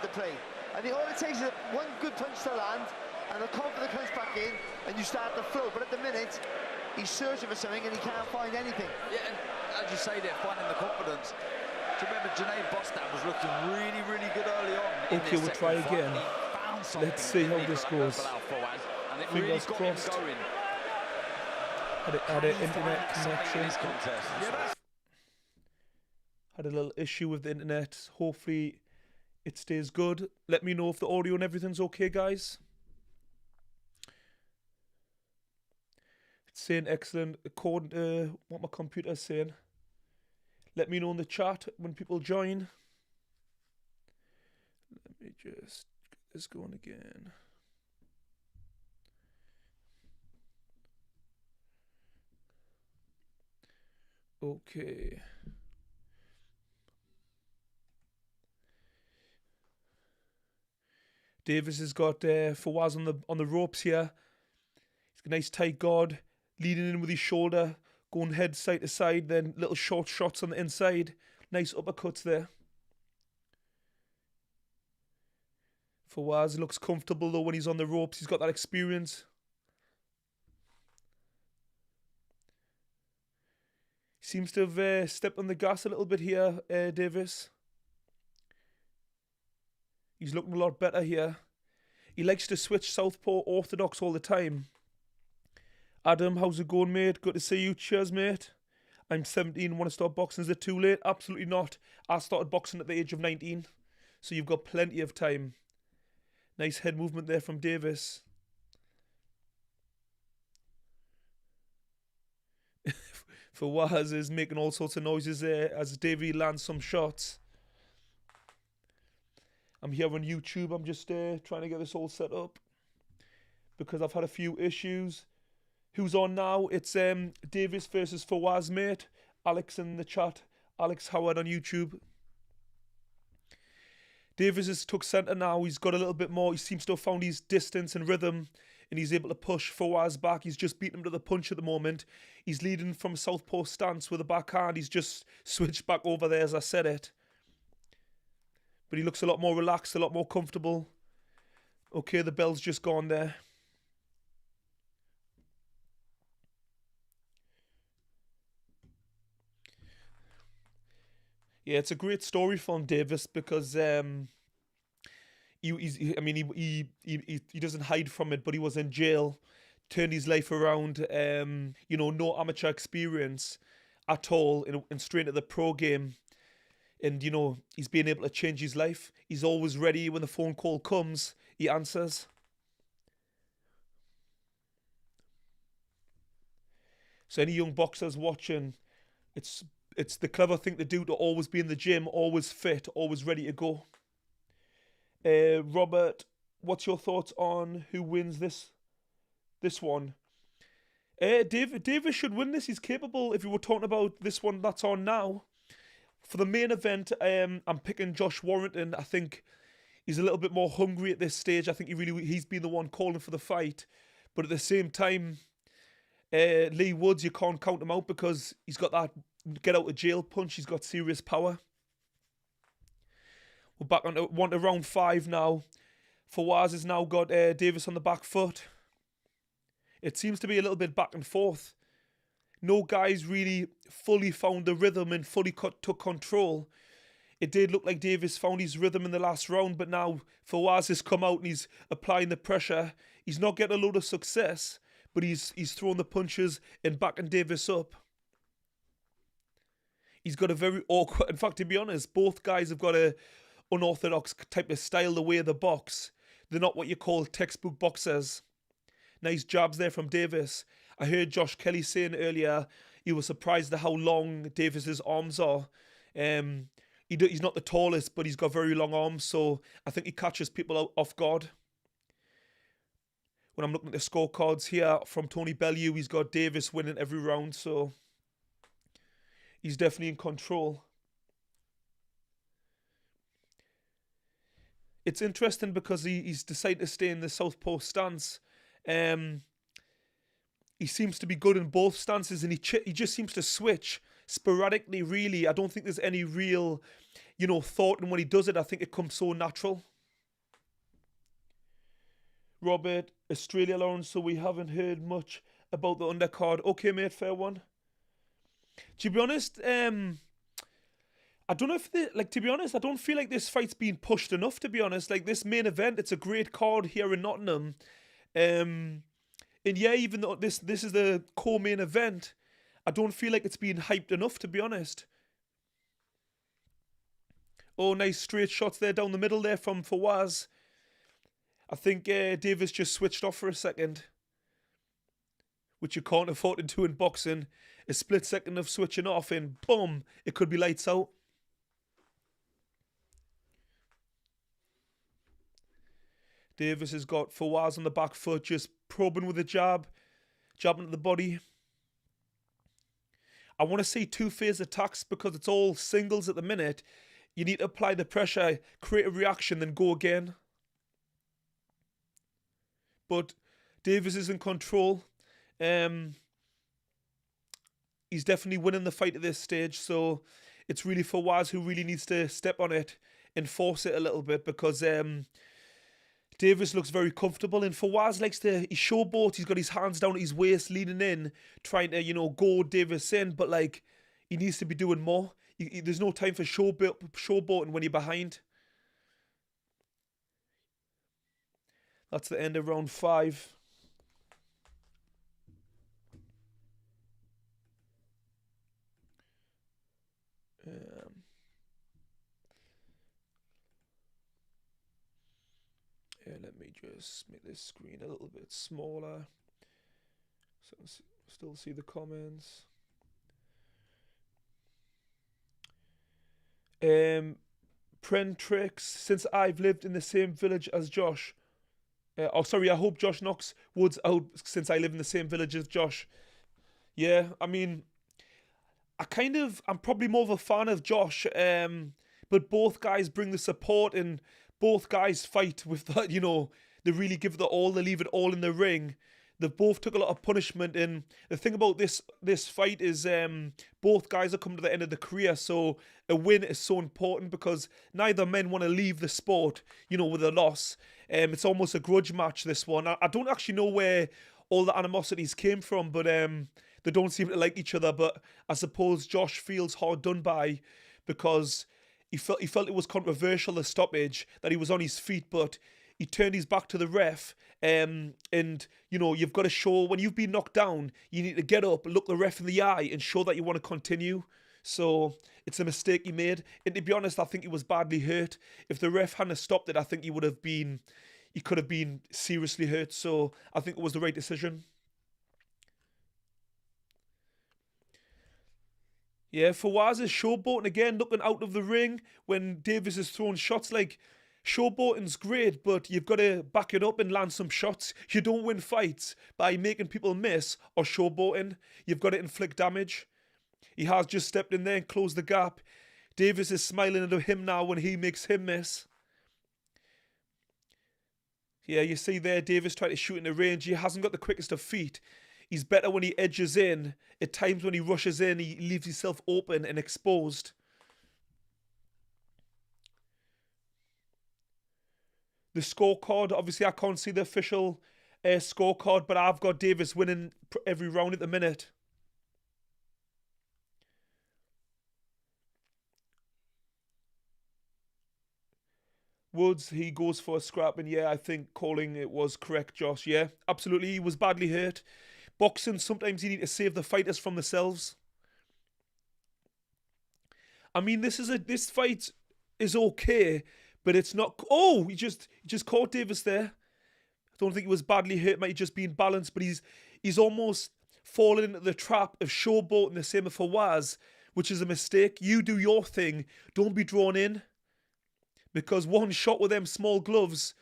the play. And all it takes is one good punch to land, and the confidence comes back in, and you start to flow. But at the minute, he's searching for something, and he can't find anything. Yeah, and as you say there, finding the confidence. Do you remember Junaid Bostan was looking really, really good early on? Okay, we'll try again. Let's see how this goes. Fingers crossed. Had an internet connection. Had a little issue with the internet. Hopefully it stays good. Let me know if the audio and everything's okay, guys. It's saying excellent according to what my computer's saying. Let me know in the chat when people join. Let me just get this going again. Okay. Davis has got Fawaz on the ropes here. He's got a nice tight guard, leading in with his shoulder, going head side to side, then little short shots on the inside. Nice uppercuts there. Fawaz looks comfortable though when he's on the ropes. He's got that experience. He seems to have stepped on the gas a little bit here, Davis. He's looking a lot better here. He likes to switch southpaw orthodox all the time. Adam, how's it going, mate? Good to see you. Cheers, mate. I'm 17, want to start boxing. Is it too late? Absolutely not. I started boxing at the age of 19. So you've got plenty of time. Nice head movement there from Davis. Fawaz is making all sorts of noises there as Davey lands some shots. I'm here on YouTube. I'm just trying to get this all set up because I've had a few issues. Who's on now? It's Davis versus Fawaz, mate. Alex in the chat. Alex Howard on YouTube. Davis has took centre now. He's got a little bit more. He seems to have found his distance and rhythm, and he's able to push Fawaz back. He's just beaten him to the punch at the moment. He's leading from a southpaw stance with a backhand. He's just switched back over there as I said it. But he looks a lot more relaxed, a lot more comfortable. Okay, the bell's just gone there. Yeah, it's a great story from Davis because he doesn't hide from it, but he was in jail, turned his life around. No amateur experience at all, and straight into the pro game. And, he's been able to change his life. He's always ready when the phone call comes. He answers. So any young boxers watching, it's the clever thing to do to always be in the gym, always fit, always ready to go. Robert, what's your thoughts on who wins this one? Davis should win this. He's capable. If you were talking about this one that's on now. For the main event, I'm picking Josh Warrington. I think he's a little bit more hungry at this stage. I think he's been the one calling for the fight. But at the same time, Leigh Wood, you can't count him out because he's got that get out of jail punch. He's got serious power. We're back on to round 5 now. Fawaz has now got Davis on the back foot. It seems to be a little bit back and forth. No guys really fully found the rhythm and fully took control. It did look like Davis found his rhythm in the last round, but now Fawaz has come out and he's applying the pressure. He's not getting a load of success, but he's throwing the punches and backing Davis up. He's got a very awkward... In fact, to be honest, both guys have got a unorthodox type of style, the way they box. They're not what you call textbook boxers. Nice jabs there from Davis. I heard Josh Kelly saying earlier he was surprised at how long Davis's arms are. He's not the tallest, but he's got very long arms, so I think he catches people off guard. When I'm looking at the scorecards here from Tony Bellew, he's got Davis winning every round, so he's definitely in control. It's interesting because he's decided to stay in the southpaw stance. He seems to be good in both stances, and he just seems to switch sporadically, really. I don't think there's any real, thought in when he does it. I think it comes so natural. Robert, Australia, Lawrence, so we haven't heard much about the undercard. Okay, mate, fair one. To be honest, I don't know if to be honest, I don't feel like this fight's been pushed enough, to be honest. Like, this main event, it's a great card here in Nottingham. And yeah, even though this is the co-main event, I don't feel like it's been hyped enough, to be honest. Oh, nice straight shots there down the middle there from Fawaz. I think Davis just switched off for a second, which you can't afford to do in boxing. A split second of switching off and boom, it could be lights out. Davis has got Fawaz on the back foot, just probing with a jab, jabbing at the body. I want to see two-phase attacks because it's all singles at the minute. You need to apply the pressure, create a reaction, then go again. But Davis is in control. He's definitely winning the fight at this stage, so it's really Fawaz who really needs to step on it and force it a little bit, because Davis looks very comfortable, and Fawaz likes to, he showboat, he's got his hands down at his waist, leaning in, trying to, goad Davis in, but like, he needs to be doing more. There's no time for showboating when you're behind. That's the end of round 5. Let me just make this screen a little bit smaller so I still see the comments. Prentrix, since I've lived in the same village as Josh. I hope Josh knocks Woods out since I live in the same village as Josh. Yeah, I mean, I'm probably more of a fan of Josh, but both guys bring the support, and both guys fight with that, they really give it all, they leave it all in the ring. They both took a lot of punishment, and the thing about this fight is both guys are coming to the end of the career, so a win is so important because neither men want to leave the sport, with a loss. It's almost a grudge match, this one. I don't actually know where all the animosities came from, but they don't seem to like each other. But I suppose Josh feels hard done by because he felt it was controversial, the stoppage, that he was on his feet, but he turned his back to the ref, and you've got to show, when you've been knocked down, you need to get up, look the ref in the eye, and show that you want to continue. So it's a mistake he made, and to be honest, I think he was badly hurt. If the ref hadn't stopped it, I think he could have been seriously hurt. So I think it was the right decision. Yeah, Fawaz is showboating again, looking out of the ring when Davis is throwing shots. Like, showboating's great, but you've got to back it up and land some shots. You don't win fights by making people miss or showboating. You've got to inflict damage. He has just stepped in there and closed the gap. Davis is smiling at him now when he makes him miss. Yeah, you see there, Davis trying to shoot in the range. He hasn't got the quickest of feet. He's better when he edges in. At times when he rushes in, he leaves himself open and exposed. The scorecard, obviously I can't see the official scorecard, but I've got Davis winning every round at the minute. Woods, he goes for a scrap, and yeah, I think calling it was correct, Josh. Yeah, absolutely, he was badly hurt. Boxing, sometimes you need to save the fighters from themselves. I mean, this fight is okay, but it's not. Oh, he just caught Davis there. I don't think he was badly hurt. Might have just been balanced, but he's almost fallen into the trap of showboating the same as Fawaz, which is a mistake. You do your thing. Don't be drawn in, because one shot with them small gloves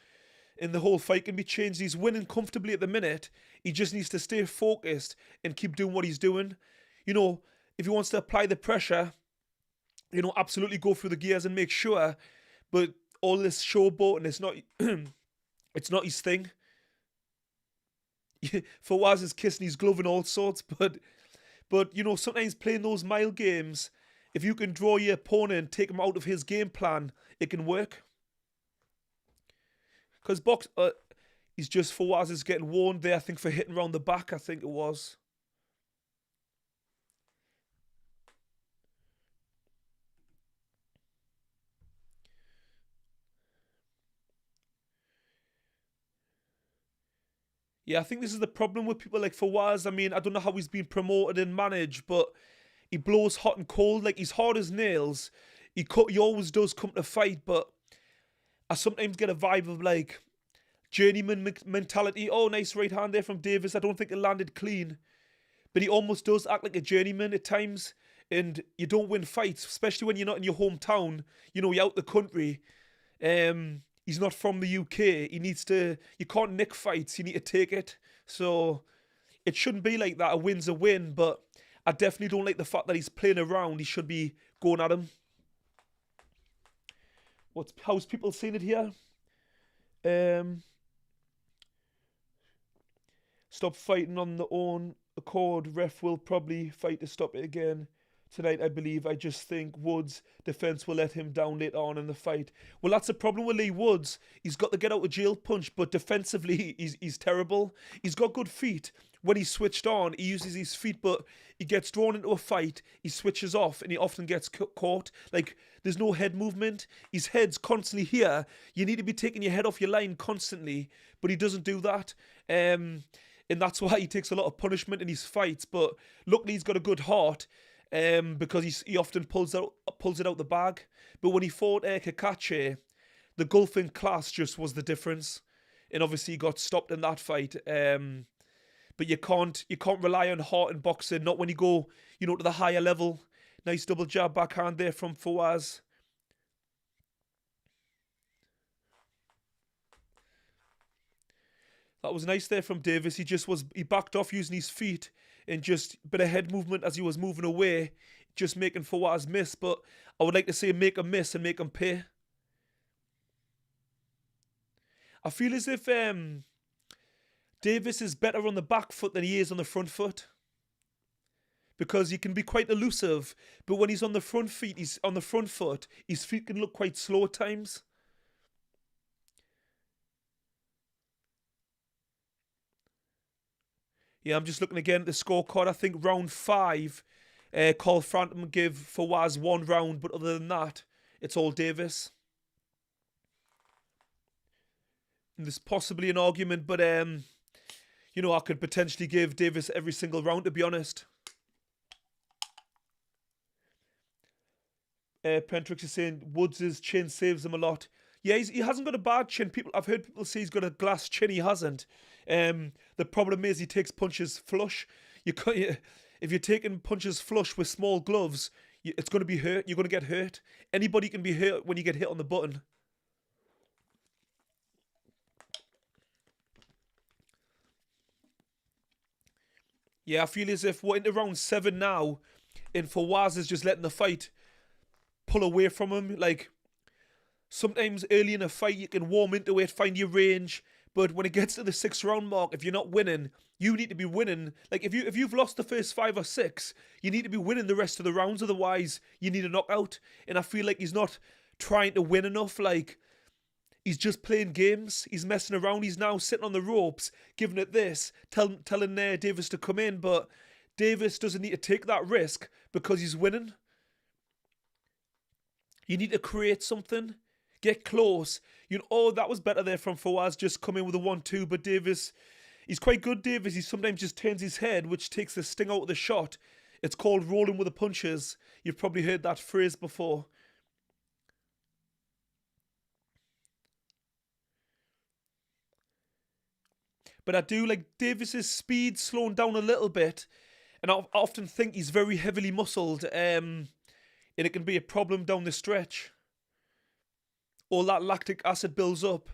and the whole fight can be changed. He's winning comfortably at the minute. He just needs to stay focused and keep doing what he's doing. If he wants to apply the pressure, absolutely go through the gears and make sure. But all this showboating, it's not, it's not his thing. Fawaz is kissing his glove and all sorts, but But, you know, sometimes playing those mile games, if you can draw your opponent, take him out of his game plan, it can work. Because he's just, Fawaz is getting warned there, I think, for hitting around the back, I think it was. Yeah, I think this is the problem with people like Fawaz. I mean, I don't know how he's been promoted and managed, but he blows hot and cold. Like, he's hard as nails. He always does come to fight, but I sometimes get a vibe of, like, journeyman mentality. Oh, nice right hand there from Davis. I don't think it landed clean. But he almost does act like a journeyman at times. And you don't win fights, especially when you're not in your hometown. You know, you're out the country. He's not from the UK. You can't nick fights. You need to take it. So it shouldn't be like that. A win's a win. But I definitely don't like the fact that he's playing around. He should be going at him. How's people seeing it here? Stop fighting on their own accord. Ref will probably fight to stop it again tonight, I believe. I just think Wood's defence will let him down later on in the fight. Well, that's the problem with Leigh Wood. He's got the get out of jail punch, but defensively, he's terrible. He's got good feet. When he's switched on, he uses his feet, but he gets drawn into a fight, he switches off, and he often gets caught. Like, there's no head movement. His head's constantly here. You need to be taking your head off your line constantly, but he doesn't do that. And that's why he takes a lot of punishment in his fights. But luckily, he's got a good heart. Because he often pulls it out the bag. But when he fought Kakache, the gulf in class just was the difference, and obviously he got stopped in that fight. But you can't rely on heart in boxing, not when you go, you know, to the higher level. Nice double jab backhand there from Fawaz. That was nice there from Davis. He backed off using his feet and just a bit of head movement as he was moving away, just making Fawaz miss. But I would like to see him make him miss and make him pay. I feel as if Davis is better on the back foot than he is on the front foot, because he can be quite elusive, but when he's on the front foot, his feet can look quite slow at times. Yeah, I'm just looking again at the scorecard. I think round 5, Carl Frampton give Fawaz 1 round, but other than that, it's all Davis. And there's possibly an argument, but you know, I could potentially give Davis every single round, to be honest. Pentrix is saying Woods' chin saves him a lot. Yeah, he hasn't got a bad chin. I've heard people say he's got a glass chin. He hasn't. The problem is he takes punches flush. If you're taking punches flush with small gloves, it's going to be hurt. You're going to get hurt. Anybody can be hurt when you get hit on the button. Yeah, I feel as if we're into round 7 now, and Fawaz is just letting the fight pull away from him. Like, sometimes early in a fight you can warm into it, find your range, but when it gets to the 6th round mark, if you're not winning, you need to be winning. Like, if you've lost the first 5 or 6, you need to be winning the rest of the rounds, otherwise you need a knockout. And I feel like he's not trying to win enough. Like, he's just playing games. He's messing around. He's now sitting on the ropes, giving it this, telling Davis to come in, but Davis doesn't need to take that risk because he's winning. You need to create something. Get close. You know, oh, that was better there from Fawaz, just come in with a 1-2. But Davis, he's quite good, Davis. He sometimes just turns his head, which takes the sting out of the shot. It's called rolling with the punches. You've probably heard that phrase before. But I do like Davis's speed slowing down a little bit. And I often think he's very heavily muscled. And it can be a problem down the stretch. All that lactic acid builds up.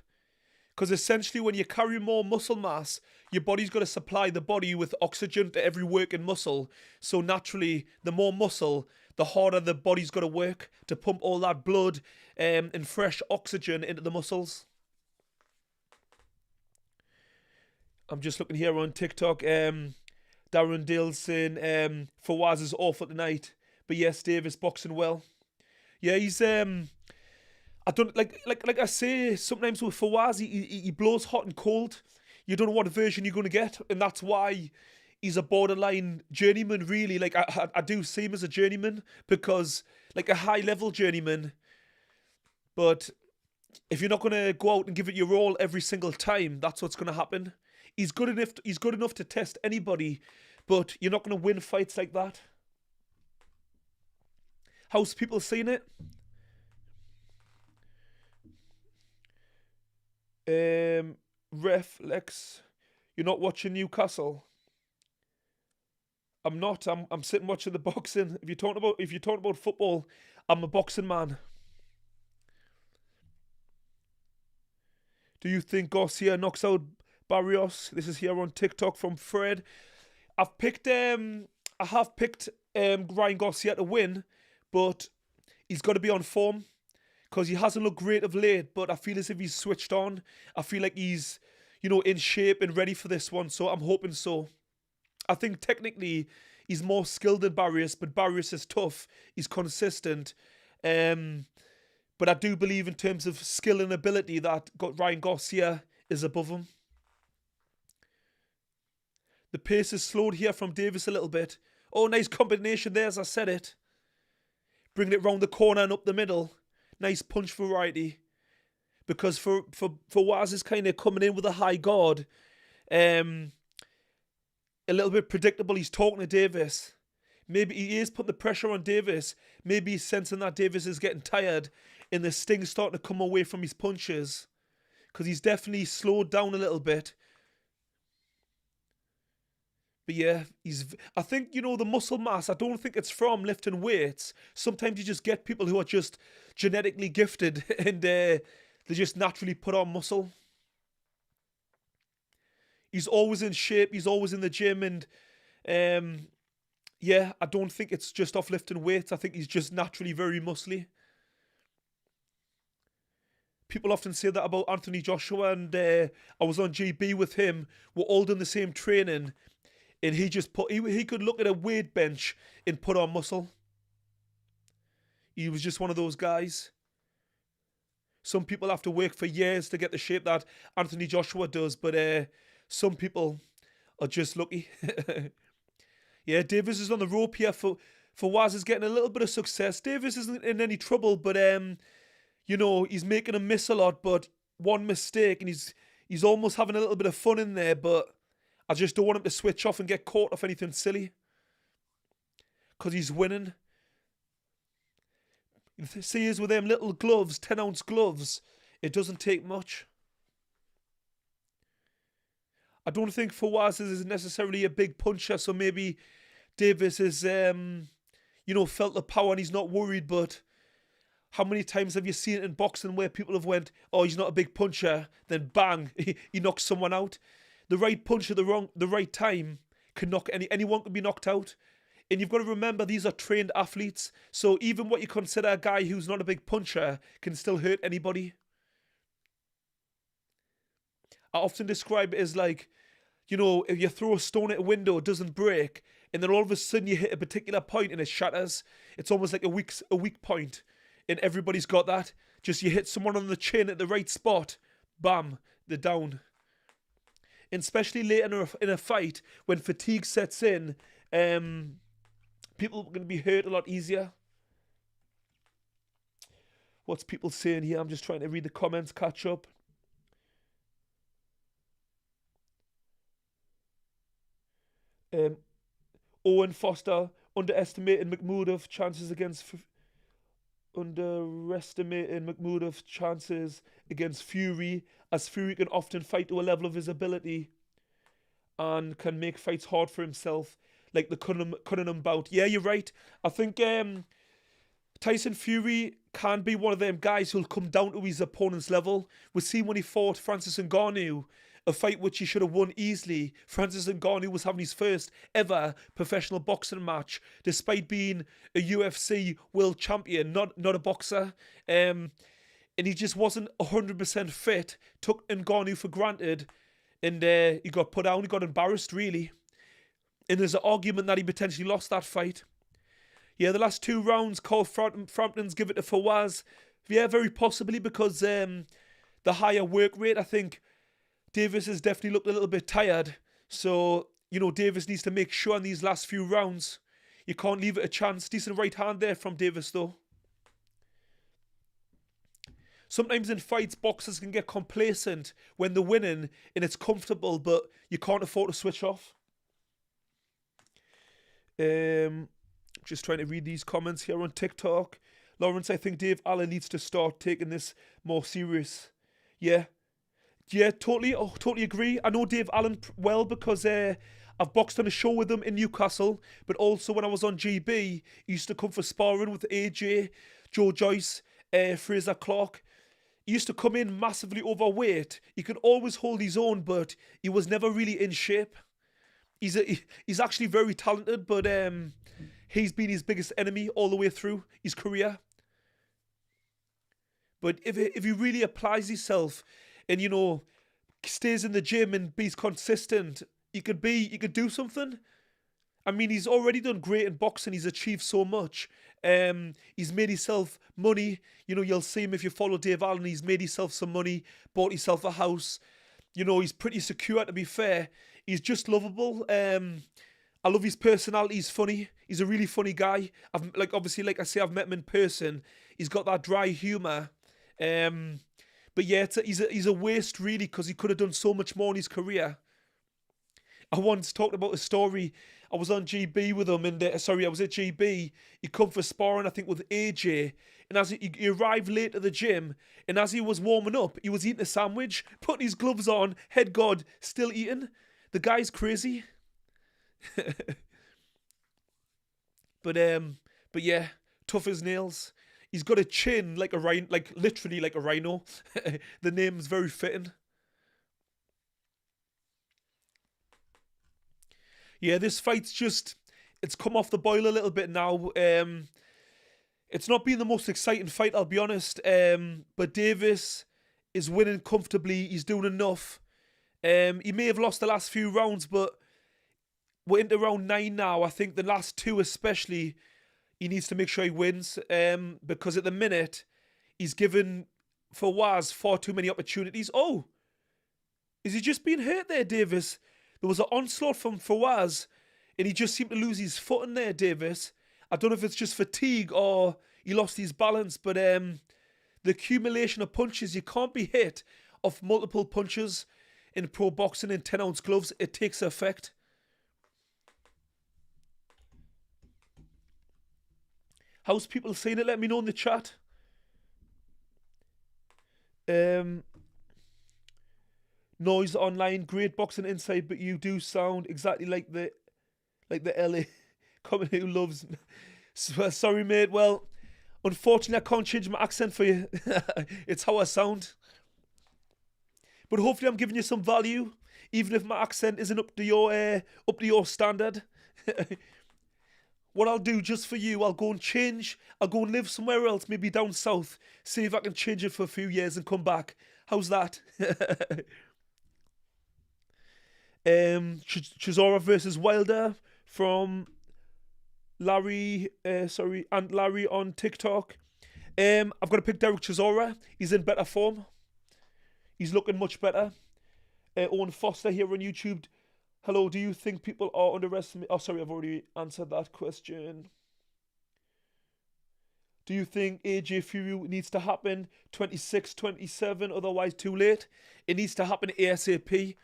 Because essentially when you carry more muscle mass, your body's got to supply the body with oxygen to every working muscle. So naturally, the more muscle, the harder the body's got to work to pump all that blood and fresh oxygen into the muscles. I'm just looking here on TikTok. Darren Dale saying Fawaz is awful tonight, but yes, Davis boxing well. Yeah, he's I don't like I say sometimes with Fawaz, he blows hot and cold. You don't know what version you're going to get, and that's why he's a borderline journeyman. Really, like I do see him as a journeyman because like a high level journeyman, but if you're not going to go out and give it your all every single time, that's what's going to happen. He's good enough. He's good enough to test anybody, but you're not going to win fights like that. How's people seeing it? Ref Lex, you're not watching Newcastle. I'm not. I'm sitting watching the boxing. If you're talking about football, I'm a boxing man. Do you think Garcia knocks out Barrios? This is here on TikTok from Fred. I have picked Ryan Garcia to win, but he's got to be on form because he hasn't looked great of late. But I feel as if he's switched on. I feel like he's, in shape and ready for this one. So I'm hoping so. I think technically he's more skilled than Barrios, but Barrios is tough. He's consistent. But I do believe in terms of skill and ability that Ryan Garcia is above him. The pace is slowed here from Davis a little bit. Oh, nice combination there as I said it. Bringing it round the corner and up the middle. Nice punch variety. Because for Waz is kind of coming in with a high guard. A little bit predictable. He's talking to Davis. Maybe he is putting the pressure on Davis. Maybe he's sensing that Davis is getting tired and the sting's starting to come away from his punches. Because he's definitely slowed down a little bit. But yeah, I think, the muscle mass, I don't think it's from lifting weights. Sometimes you just get people who are just genetically gifted and they just naturally put on muscle. He's always in shape. He's always in the gym. And yeah, I don't think it's just off lifting weights. I think he's just naturally very muscly. People often say that about Anthony Joshua, and I was on GB with him. We're all doing the same training. And he could look at a weight bench and put on muscle. He was just one of those guys. Some people have to work for years to get the shape that Anthony Joshua does, but some people are just lucky. Yeah, Davis is on the rope here for Waz is getting a little bit of success. Davis isn't in any trouble, but he's making him miss a lot, but one mistake and he's almost having a little bit of fun in there, but I just don't want him to switch off and get caught off anything silly. Because he's winning. See, as with them little gloves, 10-ounce gloves, it doesn't take much. I don't think Fawaz is necessarily a big puncher, so maybe Davis is, felt the power and he's not worried, but how many times have you seen it in boxing where people have went, oh, he's not a big puncher, then bang, he knocks someone out. The right punch at the right time can knock anyone can be knocked out. And you've got to remember these are trained athletes. So even what you consider a guy who's not a big puncher can still hurt anybody. I often describe it as like, if you throw a stone at a window, it doesn't break. And then all of a sudden you hit a particular point and it shatters. It's almost like a weak point. And everybody's got that. Just you hit someone on the chin at the right spot. Bam, they're down. And especially later in a fight, when fatigue sets in, people are going to be hurt a lot easier. What's people saying here? I'm just trying to read the comments, catch up. Owen Foster underestimating McMurdo's chances against Fury, as Fury can often fight to a level of his ability and can make fights hard for himself, like the Cunningham bout. Yeah, you're right. I think Tyson Fury can be one of them guys who'll come down to his opponent's level. We've seen when he fought Francis Ngannou, a fight which he should have won easily. Francis Ngannou was having his first ever professional boxing match, despite being a UFC world champion, not a boxer. And he just wasn't 100% fit, took Ngannou for granted, and he got put down, he got embarrassed, really. And there's an argument that he potentially lost that fight. Yeah, the last 2 rounds, Carl Frampton's give it to Fawaz. Yeah, very possibly because the higher work rate. I think Davis has definitely looked a little bit tired. So, you know, Davis needs to make sure in these last few rounds, you can't leave it a chance. Decent right hand there from Davis, though. Sometimes in fights, boxers can get complacent when they're winning and it's comfortable, but you can't afford to switch off. Just trying to read these comments here on TikTok. Lawrence, I think Dave Allen needs to start taking this more serious. Yeah, totally agree. I know Dave Allen well because I've boxed on a show with him in Newcastle, but also when I was on GB, he used to come for sparring with AJ, Joe Joyce, Fraser Clark. He used to come in massively overweight. He could always hold his own, but he was never really in shape. He's actually very talented, but he's been his biggest enemy all the way through his career. But if he really applies himself and, you know, stays in the gym and be consistent, he could do something. I mean, he's already done great in boxing. He's achieved so much. He's made himself money. You know, you'll see him if you follow Dave Allen. He's made himself some money, bought himself a house. You know, he's pretty secure, to be fair. He's just lovable. I love his personality. He's funny. He's a really funny guy. Obviously, like I say, I've met him in person. He's got that dry humour. But yeah, he's a waste, really, because he could have done so much more in his career. I once talked about a story. I was on GB with him, I was at GB. He come for sparring, I think, with AJ. And as he arrived late at the gym, and as he was warming up, he was eating a sandwich, putting his gloves on, head guard, still eating. The guy's crazy. But yeah, tough as nails. He's got a chin like a rhino, like literally like a rhino. The name's very fitting. Yeah, this fight's it's come off the boil a little bit now. It's not been the most exciting fight, I'll be honest. But Davis is winning comfortably. He's doing enough. He may have lost the last few rounds, but we're into round 9 now. I think the last 2 especially, he needs to make sure he wins. Because at the minute, he's given Fawaz far too many opportunities. Oh, is he just being hurt there, Davis? There was an onslaught from Fawaz, and he just seemed to lose his footing there, Davis. I don't know if it's just fatigue or he lost his balance, but the accumulation of punches, you can't be hit off multiple punches in pro boxing in 10-ounce gloves. It takes effect. How's people saying it? Let me know in the chat. Noise online, great boxing insight, but you do sound exactly like the LA comment who loves. Sorry, mate. Well, unfortunately, I can't change my accent for you. It's how I sound. But hopefully, I'm giving you some value, even if my accent isn't up to your standard. What I'll do just for you, I'll go and change. I'll go and live somewhere else, maybe down south. See if I can change it for a few years and come back. How's that? Chisora versus Wilder from Larry on TikTok. I've got to pick Derek Chisora. He's in better form. He's looking much better. Owen Foster here on YouTube. Hello, do you think people are underestimating... Oh, sorry, I've already answered that question. Do you think AJ Fury needs to happen 26, 27, otherwise too late? It needs to happen ASAP.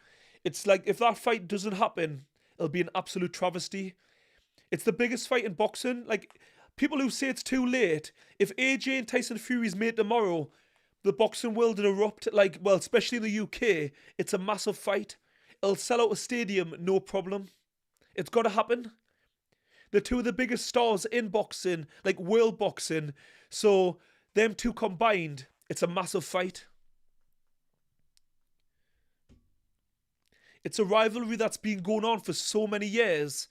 It's like, if that fight doesn't happen, it'll be an absolute travesty. It's the biggest fight in boxing. Like, people who say it's too late, if AJ and Tyson Fury's made tomorrow, the boxing world will erupt. Like, well, especially in the UK, it's a massive fight. It'll sell out a stadium, no problem. It's got to happen. They're 2 of the biggest stars in boxing, like world boxing. So, them 2 combined, it's a massive fight. It's a rivalry that's been going on for so many years.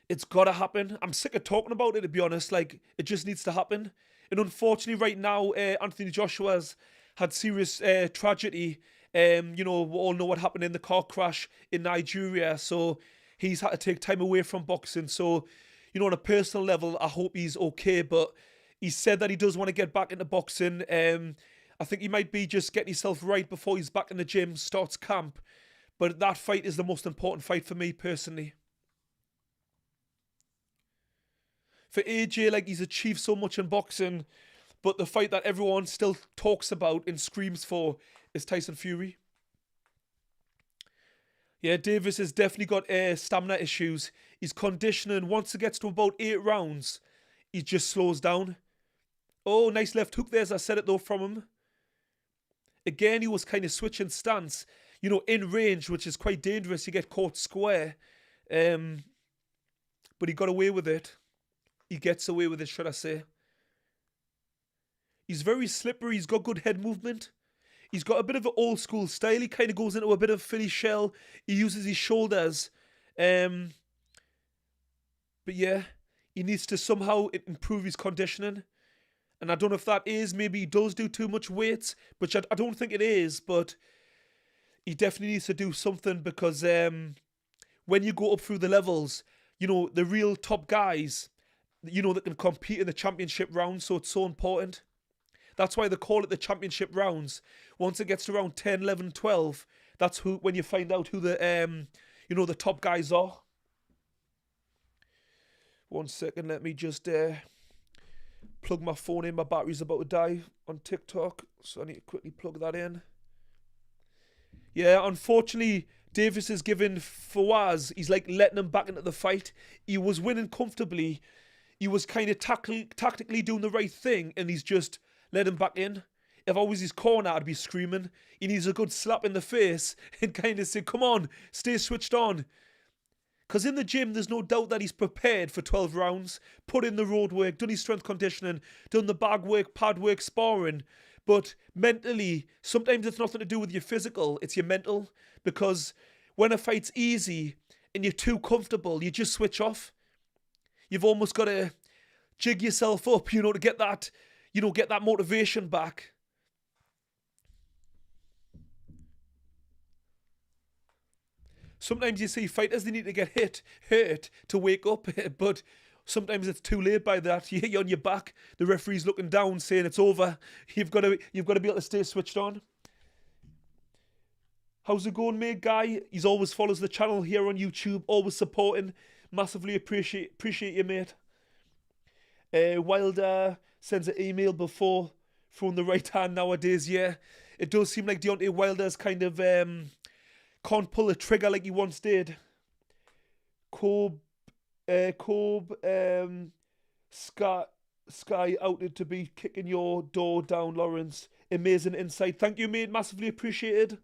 It's got to happen. I'm sick of talking about it, to be honest. Like, it just needs to happen. And unfortunately, right now, Anthony Joshua's had serious tragedy. You know, we all know what happened in the car crash in Nigeria. So he's had to take time away from boxing. So, you know, on a personal level, I hope he's okay. But he said that he does want to get back into boxing. I think he might be just getting himself right before he's back in the gym, starts camp. But that fight is the most important fight for me personally. For AJ, like, he's achieved so much in boxing, but the fight that everyone still talks about and screams for is Tyson Fury. Yeah, Davis has definitely got stamina issues. His conditioning, once it gets to about 8 rounds, he just slows down. Oh, nice left hook there, as I said it though, from him. Again, he was kind of switching stance, you know, in range, which is quite dangerous. You get caught square. But he got away with it. He gets away with it, should I say. He's very slippery. He's got good head movement. He's got a bit of an old school style. He kind of goes into a bit of Philly shell. He uses his shoulders. But yeah, he needs to somehow improve his conditioning. And I don't know if that is, maybe he does do too much weight, which I don't think it is, but he definitely needs to do something because when you go up through the levels, you know, the real top guys, you know, that can compete in the championship rounds, so it's so important. That's why they call it the championship rounds. Once it gets to round 10, 11, 12, that's when you find out who the, you know, the top guys are. 1 second, let me just plug my phone in. My battery's about to die on TikTok, so I need to quickly plug that in. Yeah, unfortunately, Davis is giving Fawaz, he's like letting him back into the fight. He was winning comfortably. He was kind of tactically doing the right thing, and he's just let him back in. If I was his corner, I'd be screaming. He needs a good slap in the face and kind of say, come on, stay switched on. Because in the gym, there's no doubt that he's prepared for 12 rounds, put in the road work, done his strength conditioning, done the bag work, pad work, sparring. But mentally, sometimes it's nothing to do with your physical, it's your mental. Because when a fight's easy and you're too comfortable, you just switch off. You've almost got to jig yourself up, you know, to get that, you know, get that motivation back. Sometimes you see fighters, they need to get hurt to wake up, but sometimes it's too late by that. You're on your back, the referee's looking down saying it's over. You've got to be able to stay switched on. How's it going, mate, Guy? He's always follows the channel here on YouTube, always supporting. Massively appreciate you, mate. Wilder sends an email before throwing the right hand nowadays, yeah. It does seem like Deontay Wilder's kind of can't pull a trigger like he once did. Sky outed to be kicking your door down, Lawrence. Amazing insight. Thank you, mate. Massively appreciated.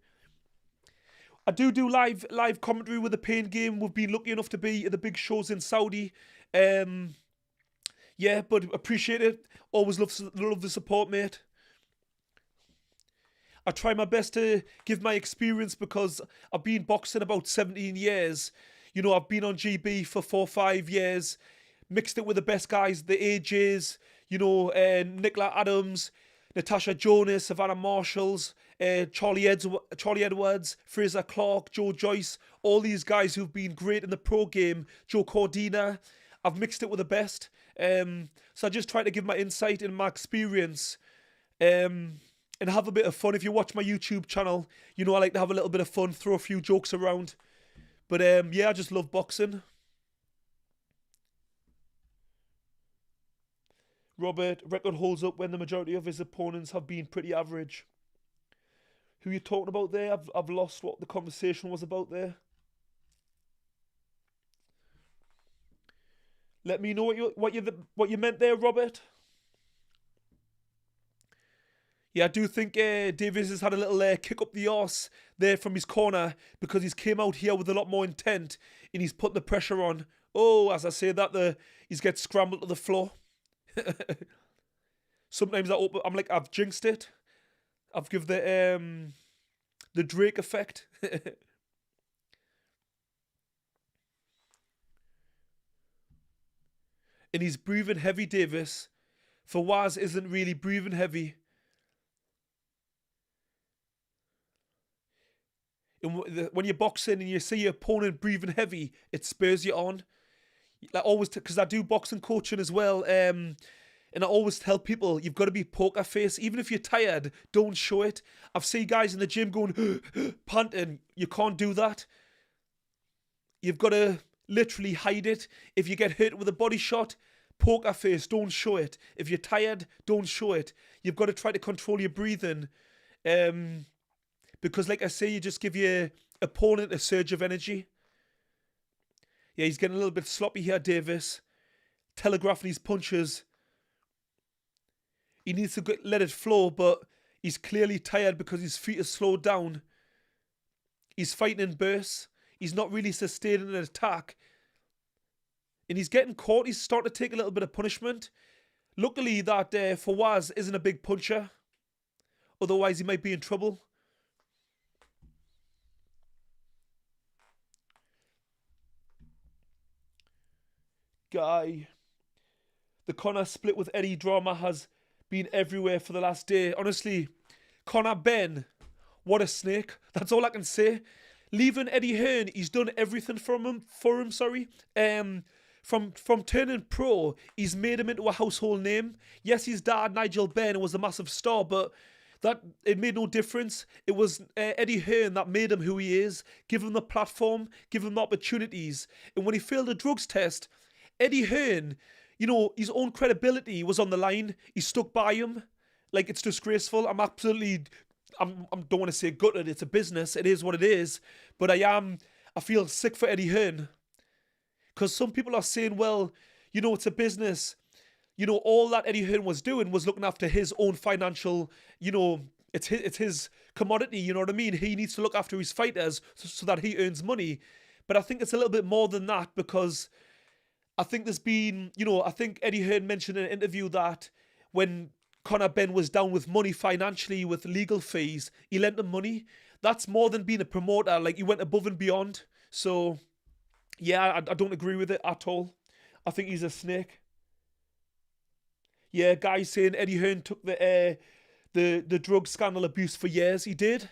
I do live commentary with the Pain Game. We've been lucky enough to be at the big shows in Saudi. Yeah, but appreciate it. Always love the support, mate. I try my best to give my experience because I've been boxing about 17 years. You know, I've been on GB for 4 or 5 years. Mixed it with the best guys, the AJs, you know, Nicola Adams, Natasha Jonas, Savannah Marshalls, Charlie Edwards, Fraser Clark, Joe Joyce, all these guys who've been great in the pro game, Joe Cordina. I've mixed it with the best. So I just try to give my insight and my experience and have a bit of fun. If you watch my YouTube channel, you know I like to have a little bit of fun, throw a few jokes around. But yeah, I just love boxing. Robert, record holds up when the majority of his opponents have been pretty average. Who are you talking about there? I've lost what the conversation was about there. Let me know what you meant there, Robert. Yeah, I do think Davis has had a little kick up the arse there from his corner because he's came out here with a lot more intent and he's put the pressure on. Oh, as I say that, he's get scrambled to the floor. Sometimes I'm like, I've jinxed it. I've given the Drake effect. And he's breathing heavy, Davis. Fawaz isn't really breathing heavy. And when you're boxing and you see your opponent breathing heavy, it spurs you on. Like always, because I do boxing coaching as well. And I always tell people, you've got to be poker face. Even if you're tired, don't show it. I've seen guys in the gym going, panting. You can't do that. You've got to literally hide it. If you get hit with a body shot, poker face, don't show it. If you're tired, don't show it. You've got to try to control your breathing. Because like I say, you just give your opponent a surge of energy. Yeah, he's getting a little bit sloppy here, Davis. Telegraphing his punches. He needs to let it flow, but he's clearly tired because his feet are slowed down. He's fighting in bursts. He's not really sustaining an attack. And he's getting caught. He's starting to take a little bit of punishment. Luckily that Fawaz isn't a big puncher. Otherwise he might be in trouble. Guy. The Conor split with Eddie drama has been everywhere for the last day. Honestly, Conor Ben, what a snake. That's all I can say. Leaving Eddie Hearn, he's done everything for him. From turning pro, he's made him into a household name. Yes, his dad, Nigel Benn, was a massive star, but it made no difference. It was Eddie Hearn that made him who he is. Give him the platform, give him the opportunities. And when he failed a drugs test, Eddie Hearn, you know, his own credibility was on the line. He stuck by him. Like, it's disgraceful. I don't want to say gutted. It's a business. It is what it is. But I feel sick for Eddie Hearn. Because some people are saying, well, you know, it's a business. You know, all that Eddie Hearn was doing was looking after his own financial, you know, it's his commodity, you know what I mean? He needs to look after his fighters so that he earns money. But I think it's a little bit more than that, because I think there's been, you know, I think Eddie Hearn mentioned in an interview that when Conor Ben was down with money financially, with legal fees, he lent him money. That's more than being a promoter. Like, he went above and beyond. So, yeah, I don't agree with it at all. I think he's a snake. Yeah, guys saying Eddie Hearn took the drug scandal abuse for years. He did.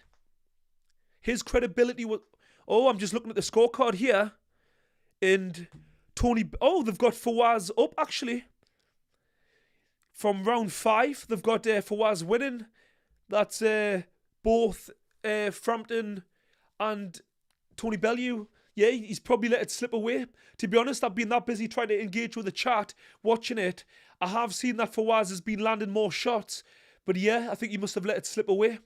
His credibility was... Oh, I'm just looking at the scorecard here. And Tony... Oh, they've got Fawaz up, actually. From round 5, they've got Fawaz winning. That's both Frampton and Tony Bellew. Yeah, he's probably let it slip away. To be honest, I've been that busy trying to engage with the chat, watching it. I have seen that Fawaz has been landing more shots. But yeah, I think he must have let it slip away.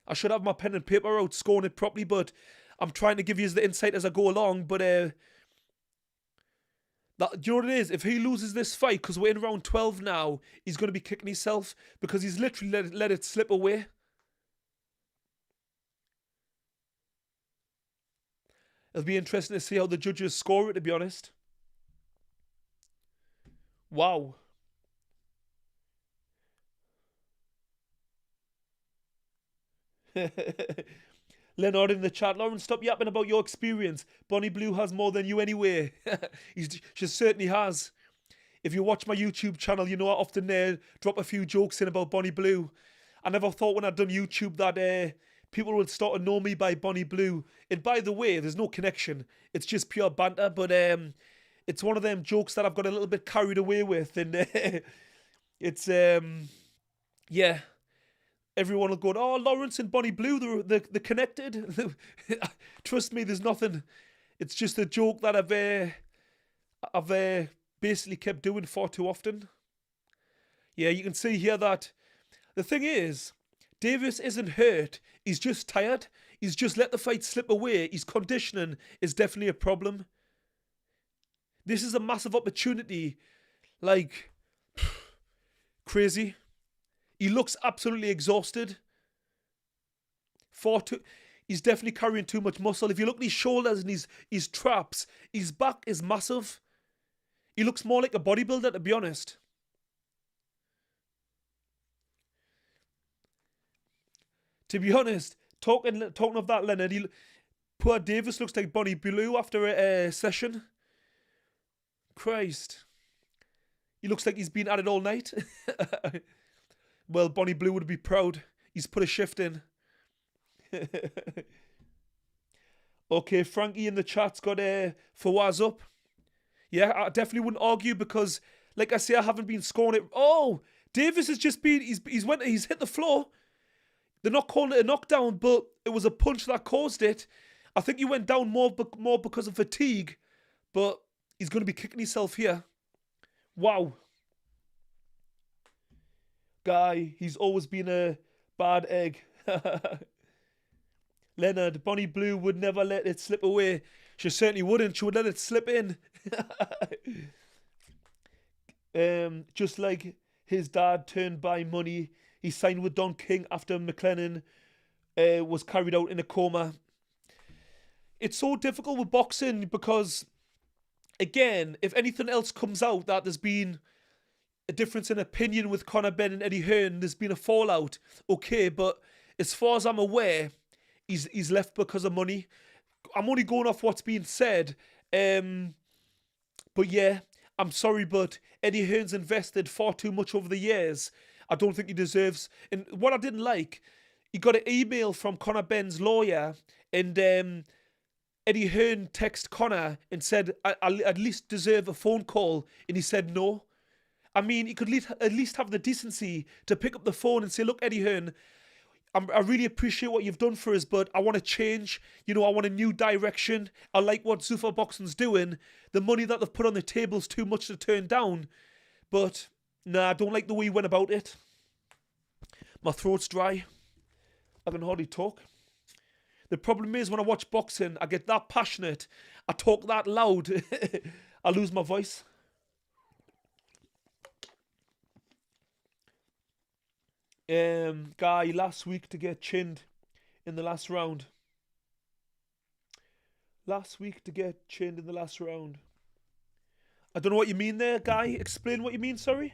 I should have my pen and paper out, scoring it properly, but I'm trying to give you the insight as I go along. But do you know what it is? If he loses this fight, because we're in round 12 now, he's going to be kicking himself because he's literally let it slip away. It'll be interesting to see how the judges score it, to be honest. Wow. Leonard in the chat. Lauren, stop yapping about your experience. Bonnie Blue has more than you anyway. She certainly has. If you watch my YouTube channel, you know I often drop a few jokes in about Bonnie Blue. I never thought when I'd done YouTube that people would start to know me by Bonnie Blue. And by the way, there's no connection. It's just pure banter. But it's one of them jokes that I've got a little bit carried away with. And it's, yeah. Everyone will go, oh, Lawrence and Bonnie Blue, they're connected. Trust me, there's nothing. It's just a joke that I've basically kept doing far too often. Yeah, you can see here that the thing is, Davis isn't hurt. He's just tired. He's just let the fight slip away. His conditioning is definitely a problem. This is a massive opportunity. Like, crazy. He looks absolutely exhausted. He's definitely carrying too much muscle. If you look at his shoulders and his traps, his back is massive. He looks more like a bodybuilder, to be honest. To be honest, talking of that, Leonard, poor Davis looks like Bonnie Blue after a session. Christ. He looks like he's been at it all night. Well, Bonnie Blue would be proud. He's put a shift in. Okay, Frankie in the chat's got Fawaz up. Yeah, I definitely wouldn't argue because, like I say, I haven't been scoring it. Oh, Davis has just been, he's hit the floor. They're not calling it a knockdown, but it was a punch that caused it. I think he went down more because of fatigue, but he's going to be kicking himself here. Wow. Guy, he's always been a bad egg. Leonard, Bonnie Blue would never let it slip away. She certainly wouldn't. She would let it slip in. Just like his dad turned by money, he signed with Don King after McLennan was carried out in a coma. It's so difficult with boxing because, again, if anything else comes out that there's been a difference in opinion with Conor Benn and Eddie Hearn, there's been a fallout, okay, but as far as I'm aware, he's left because of money. I'm only going off what's being said. But yeah, I'm sorry, but Eddie Hearn's invested far too much over the years. I don't think he deserves. And what I didn't like, he got an email from Conor Benn's lawyer, and Eddie Hearn texted Conor and said, I at least deserve a phone call. And he said no. I mean, he could at least have the decency to pick up the phone and say, look, Eddie Hearn, I really appreciate what you've done for us, but I want to change. You know, I want a new direction. I like what Zuffa Boxing's doing. The money that they've put on the table is too much to turn down. But, nah, I don't like the way he went about it. My throat's dry. I can hardly talk. The problem is when I watch boxing, I get that passionate. I talk that loud. I lose my voice. Guy last week to get chinned in the last round. Last week to get chinned in the last round. I don't know what you mean there, Guy. Explain what you mean, sorry.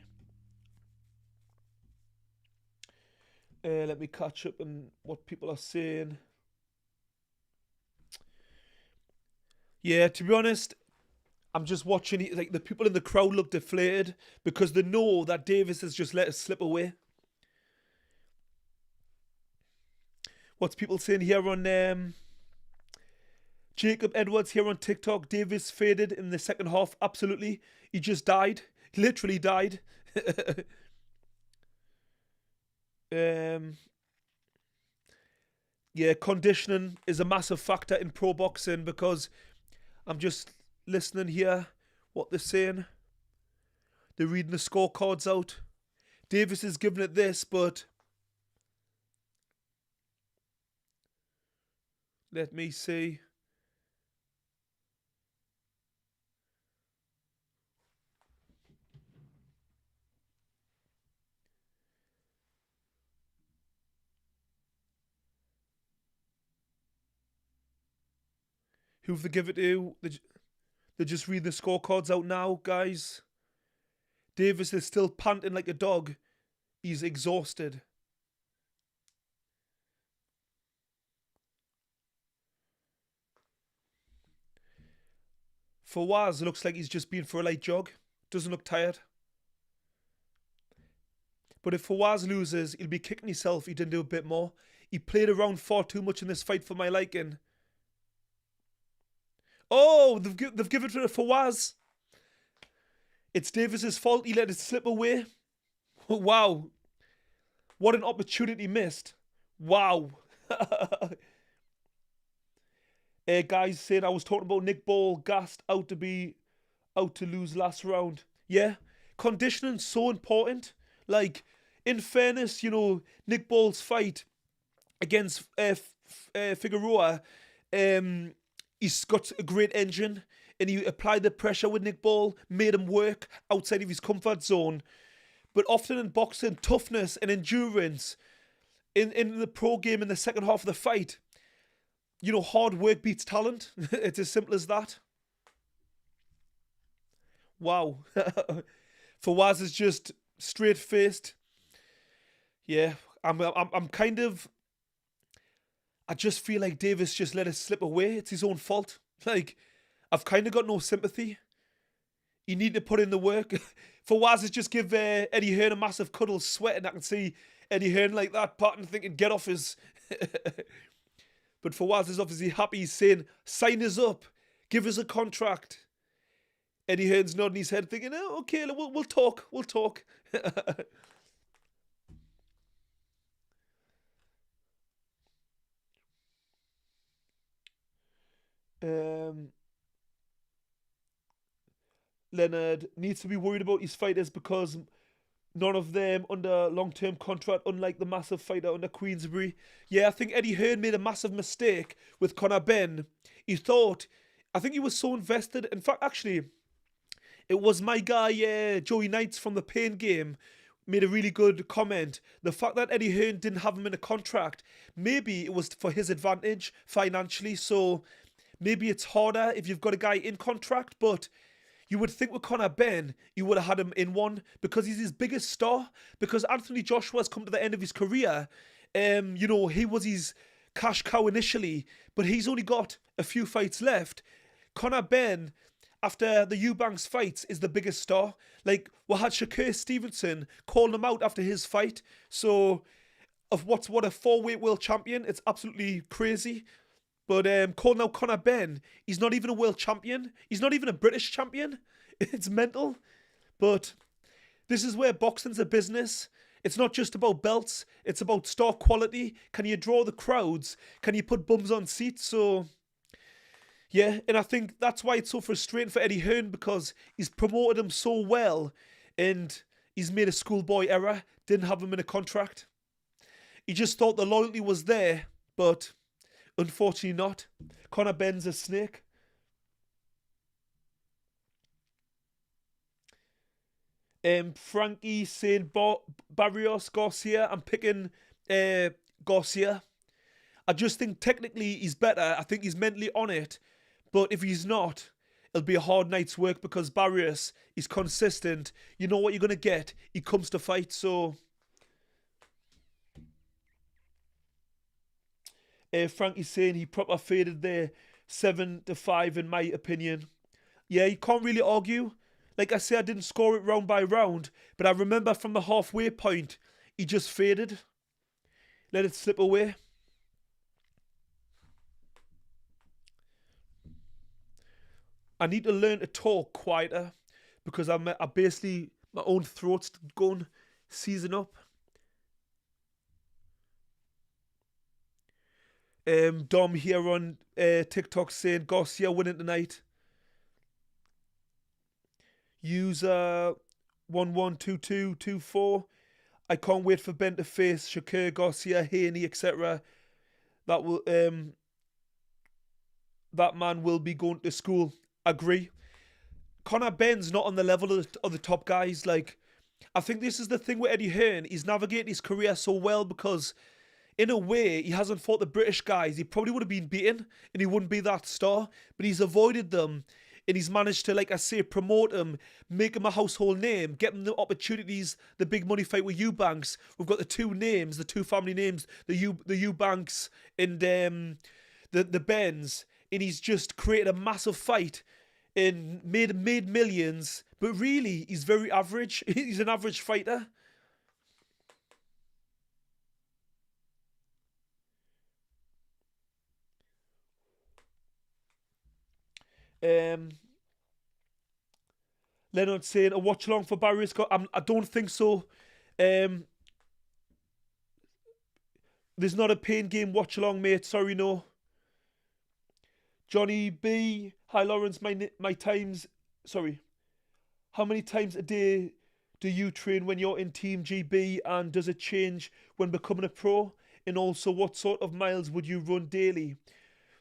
Let me catch up on what people are saying. Yeah, to be honest, I'm just watching it. Like, the people in the crowd look deflated because they know that Davis has just let us slip away. What's people saying here on Jacob Edwards here on TikTok? Davis faded in the second half. Absolutely. He just died. He literally died. Yeah, conditioning is a massive factor in pro boxing because I'm just listening here what they're saying. They're reading the scorecards out. Davis is giving it this, but let me see. Who've they give it to? They just read the scorecards out now, guys. Davis is still panting like a dog. He's exhausted. Fawaz looks like he's just been for a light jog. Doesn't look tired. But if Fawaz loses, he'll be kicking himself he didn't do a bit more. He played around far too much in this fight for my liking. Oh, they've given it to Fawaz. It's Davis's fault. He let it slip away. Wow. What an opportunity missed. Wow. Guys saying I was talking about Nick Ball gassed out to lose last round. Yeah. Conditioning's so important. Like, in fairness, you know, Nick Ball's fight against Figueroa, he's got a great engine and he applied the pressure with Nick Ball, made him work outside of his comfort zone. But often in boxing, toughness and endurance in the pro game in the second half of the fight, you know, hard work beats talent. It's as simple as that. Wow. Fawaz is just straight-faced. Yeah, I'm kind of... I just feel like Davis just let it slip away. It's his own fault. Like, I've kind of got no sympathy. You need to put in the work. Fawaz is just give Eddie Hearn a massive cuddle, sweating. I can see Eddie Hearn like that, patting, thinking, get off his... But Fawaz is obviously happy. He's saying, sign us up. Give us a contract. Eddie Hearn's nodding his head thinking, oh, okay, we'll talk. We'll talk. Leonard needs to be worried about his fighters because none of them under long-term contract, unlike the massive fighter under Queensberry. Yeah, I think Eddie Hearn made a massive mistake with Conor Benn. I think he was so invested. In fact, actually, it was my guy, Joey Knights from the Pain Game, made a really good comment. The fact that Eddie Hearn didn't have him in a contract, maybe it was for his advantage financially, so maybe it's harder if you've got a guy in contract, but you would think with Conor Benn, you would have had him in one because he's his biggest star. Because Anthony Joshua's come to the end of his career. He was his cash cow initially, but he's only got a few fights left. Conor Benn, after the Eubanks fights, is the biggest star. Like, we had Shakur Stevenson calling him out after his fight. So, of what a 4-weight world champion, it's absolutely crazy. But calling out Conor Benn, he's not even a world champion. He's not even a British champion. It's mental. But this is where boxing's a business. It's not just about belts. It's about star quality. Can you draw the crowds? Can you put bums on seats? So, yeah. And I think that's why it's so frustrating for Eddie Hearn, because he's promoted him so well and he's made a schoolboy error. Didn't have him in a contract. He just thought the loyalty was there, but unfortunately not. Conor Benn's a snake. Frankie saying Barrios, Garcia. I'm picking Garcia. I just think technically he's better. I think he's mentally on it. But if he's not, it'll be a hard night's work because Barrios is consistent. You know what you're going to get. He comes to fight, so... Frankie's saying he proper faded there 7-5 in my opinion. Yeah, you can't really argue. Like I say, I didn't score it round by round, but I remember from the halfway point, he just faded. Let it slip away. I need to learn to talk quieter because I basically, my own throat's going season up. Dom here on TikTok saying Garcia winning tonight. User 112224. I can't wait for Ben to face Shakur, Garcia, Haney, etc. That will that man will be going to school. Agree. Conor Benn's not on the level of the top guys. Like, I think this is the thing with Eddie Hearn. He's navigated his career so well because, in a way, he hasn't fought the British guys. He probably would have been beaten and he wouldn't be that star. But he's avoided them and he's managed to, like I say, promote him, make him a household name, get him the opportunities, the big money fight with Eubanks. We've got the two names, the two family names, the Eubanks and the Benns. And he's just created a massive fight and made millions. But really, he's very average. He's an average fighter. Leonard saying a watch along for Barry Scott. I don't think so. There's not a Pain Game watch along, mate. Sorry, no. Johnny B. Hi, Lawrence. My times. Sorry. How many times a day do you train when you're in Team GB, and does it change when becoming a pro? And also, what sort of miles would you run daily?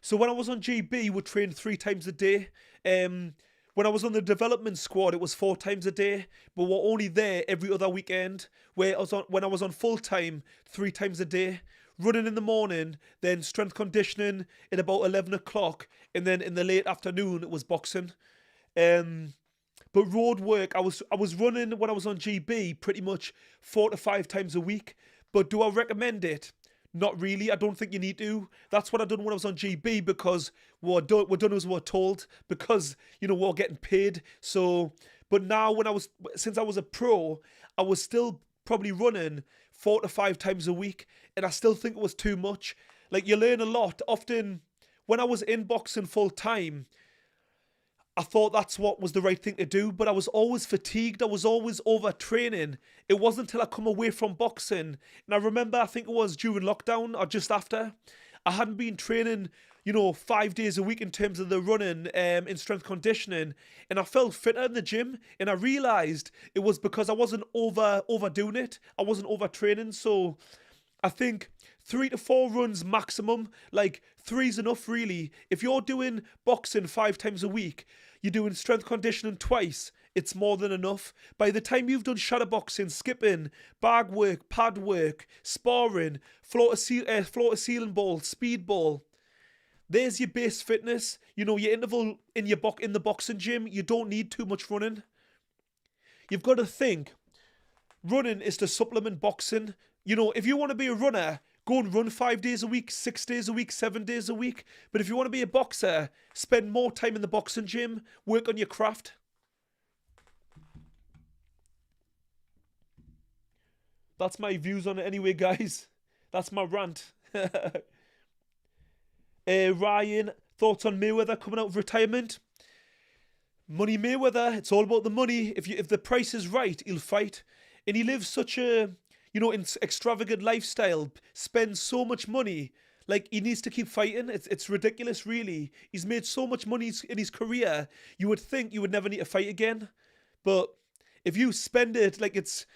So when I was on GB, we trained 3 times a day. When I was on the development squad, it was 4 times a day, but we're only there every other weekend. When I was on full time, 3 times a day. Running in the morning, then strength conditioning at about 11 o'clock, and then in the late afternoon, it was boxing. But road work, I was running when I was on GB pretty much 4 to 5 times a week. But do I recommend it? Not really. I don't think you need to. That's what I done when I was on GB because we're done as we're told because, we're getting paid. So, but now since I was a pro, I was still probably running 4 to 5 times a week, and I still think it was too much. Like, you learn a lot. Often, when I was in boxing full time, I thought that's what was the right thing to do, but I was always fatigued. I was always overtraining. It wasn't until I come away from boxing, and I remember, I think it was during lockdown or just after, I hadn't been training, 5 days a week in terms of the running, in strength conditioning, and I felt fitter in the gym, and I realised it was because I wasn't overdoing it. I wasn't overtraining, so I think 3 to 4 runs maximum. Like, 3's enough, really. If you're doing boxing 5 times a week, you're doing strength conditioning twice, it's more than enough. By the time you've done shadow boxing, skipping, bag work, pad work, sparring, floor to ceiling ball, speed ball, there's your base fitness. Your interval in the boxing gym, you don't need too much running. You've got to think, running is to supplement boxing. If you want to be a runner, go and run 5 days a week, 6 days a week, 7 days a week. But if you want to be a boxer, spend more time in the boxing gym, work on your craft. That's my views on it anyway, guys. That's my rant. Ryan, thoughts on Mayweather coming out of retirement? Money Mayweather, it's all about the money. If the price is right, he'll fight. And he lives such a extravagant lifestyle, spends so much money, like, he needs to keep fighting. It's ridiculous, really. He's made so much money in his career, you would think you would never need to fight again. But if you spend it like it's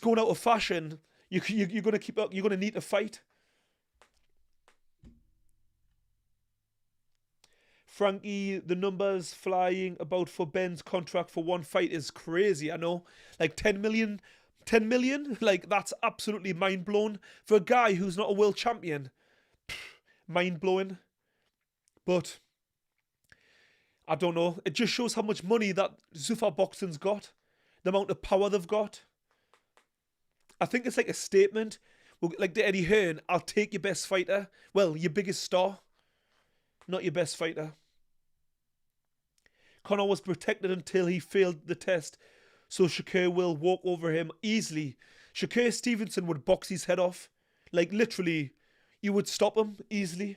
going out of fashion, you're gonna need to fight. Frankie, the numbers flying about for Ben's contract for one fight is crazy, I know. Like 10 million? Like, that's absolutely mind-blowing. For a guy who's not a world champion, mind-blowing. But, I don't know. It just shows how much money that Zuffa Boxing's got. The amount of power they've got. I think it's like a statement. Like the Eddie Hearn, I'll take your best fighter. Well, your biggest star. Not your best fighter. Conor was protected until he failed the test, so Shakur will walk over him easily. Shakur Stevenson would box his head off. Like, literally, you would stop him easily.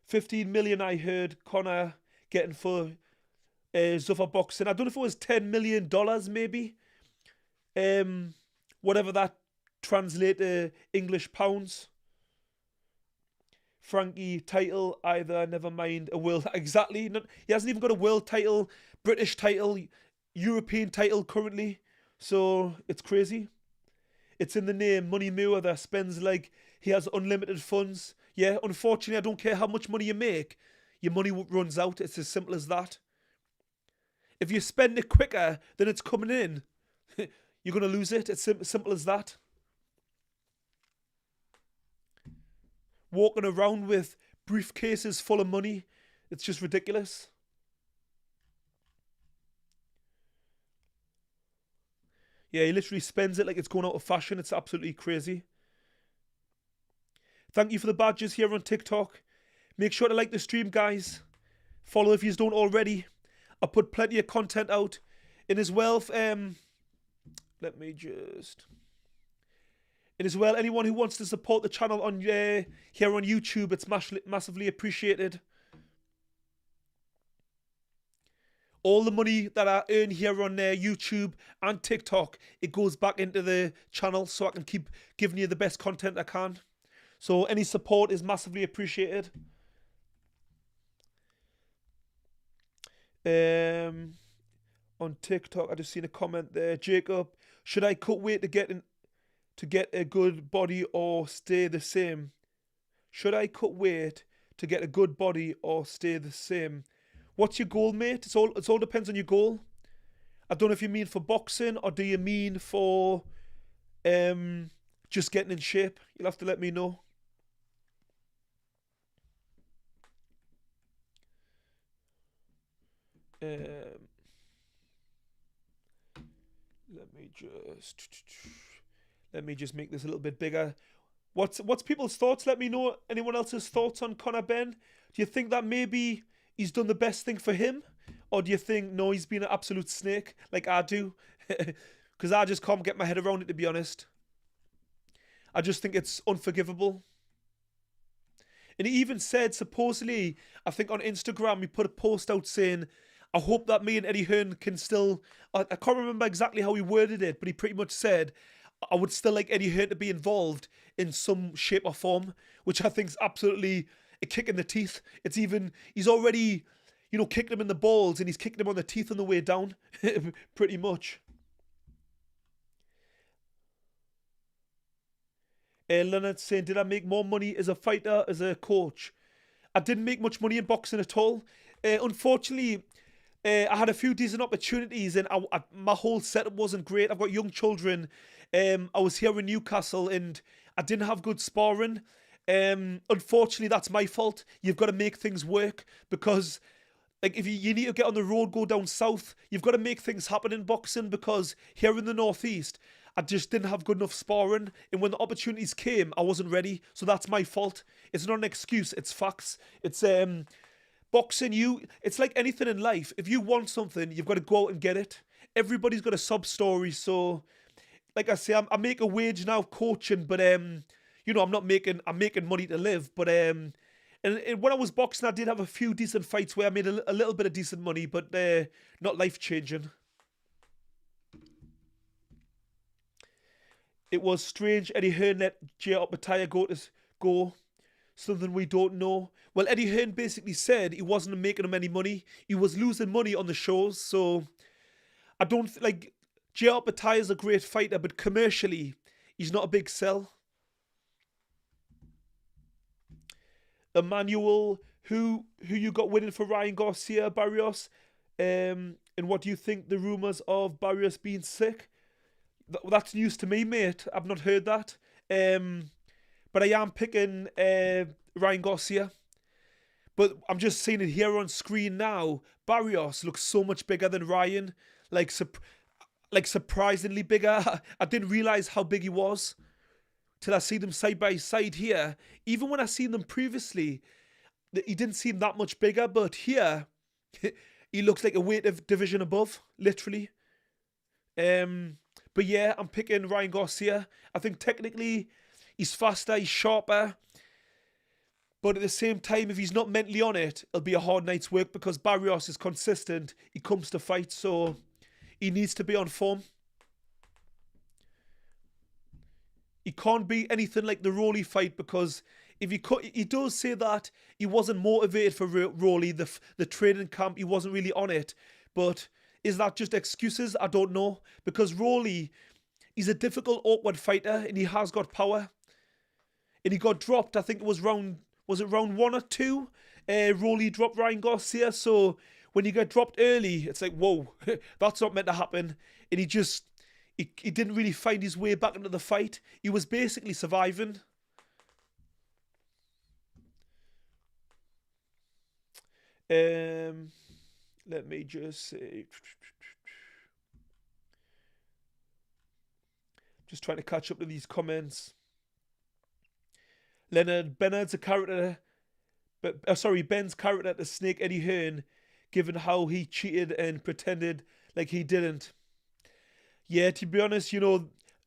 15 million I heard Conor getting for Zuffa Boxing. I don't know if it was $10 million maybe. Whatever that translate to English pounds. Frankie, title either, never mind a world. Exactly. He hasn't even got a world title, British title, European title currently. So it's crazy. It's in the name. Money Mayweather spends like he has unlimited funds. Yeah, unfortunately, I don't care how much money you make. Your money runs out. It's as simple as that. If you spend it quicker than it's coming in, you're going to lose it. It's simple as that. Walking around with briefcases full of money. It's just ridiculous. Yeah, he literally spends it like it's going out of fashion. It's absolutely crazy. Thank you for the badges here on TikTok. Make sure to like the stream, guys. Follow if you don't already. I put plenty of content out. And as well, let me just... And as well, anyone who wants to support the channel on here on YouTube, it's massively appreciated. All the money that I earn here on YouTube and TikTok, it goes back into the channel so I can keep giving you the best content I can. So any support is massively appreciated. On TikTok, I just seen a comment there. Jacob, should I cut weight to get a good body or stay the same? Should I cut weight to get a good body or stay the same? What's your goal, mate? It all depends on your goal. I don't know if you mean for boxing or do you mean for just getting in shape. You'll have to let me know. Let me just make this a little bit bigger. What's people's thoughts? Let me know anyone else's thoughts on Conor Ben. Do you think that maybe he's done the best thing for him? Or do you think, no, he's been an absolute snake like I do? Because I just can't get my head around it, to be honest. I just think it's unforgivable. And he even said, supposedly, I think on Instagram, he put a post out saying, I hope that me and Eddie Hearn can still... I can't remember exactly how he worded it, but he pretty much said, I would still like Eddie Hearn to be involved in some shape or form, which I think is absolutely a kick in the teeth. It's even... He's already, kicked him in the balls, and he's kicked him on the teeth on the way down, pretty much. Leonard saying, did I make more money as a fighter, as a coach? I didn't make much money in boxing at all. Unfortunately, I had a few decent opportunities, and my whole setup wasn't great. I've got young children. I was here in Newcastle, and I didn't have good sparring. Unfortunately, that's my fault. You've got to make things work, because if you need to get on the road, go down south, you've got to make things happen in boxing, because here in the northeast, I just didn't have good enough sparring, and when the opportunities came, I wasn't ready. So that's my fault. It's not an excuse, it's facts. It's boxing, it's like anything in life. If you want something, you've got to go out and get it. Everybody's got a sub story. So like I say, I make a wage now coaching, but I'm making money to live. But and when I was boxing, I did have a few decent fights where I made a little bit of decent money, but not life changing. It was strange Eddie Hearn let Jay Opetaia go. Something we don't know. Well, Eddie Hearn basically said he wasn't making him any money. He was losing money on the shows. So I don't Jay Opetaia is a great fighter, but commercially, he's not a big sell. Emmanuel, who you got winning for Ryan Garcia, Barrios? And what do you think the rumours of Barrios being sick? That's news to me, mate. I've not heard that. But I am picking Ryan Garcia. But I'm just seeing it here on screen now. Barrios looks so much bigger than Ryan. Like surprisingly bigger. I didn't realise how big he was till I see them side by side here. Even when I seen them previously, he didn't seem that much bigger. But here, he looks like a weight division above, literally. But yeah, I'm picking Ryan Garcia. I think technically he's faster, he's sharper. But at the same time, if he's not mentally on it, it'll be a hard night's work, because Barrios is consistent. He comes to fight, so he needs to be on form. He can't be anything like the Rowley fight, because if he does say that he wasn't motivated for Rowley, the training camp, he wasn't really on it. But is that just excuses? I don't know. Because Rowley, he's a difficult, awkward fighter, and he has got power. And he got dropped, I think it was round 1 or 2? Rowley dropped Ryan Garcia. So when you get dropped early, it's like, whoa, that's not meant to happen. And he didn't really find his way back into the fight. He was basically surviving. Let me just say... Just trying to catch up to these comments. Ben's character to snake Eddie Hearn, given how he cheated and pretended like he didn't. Yeah, to be honest,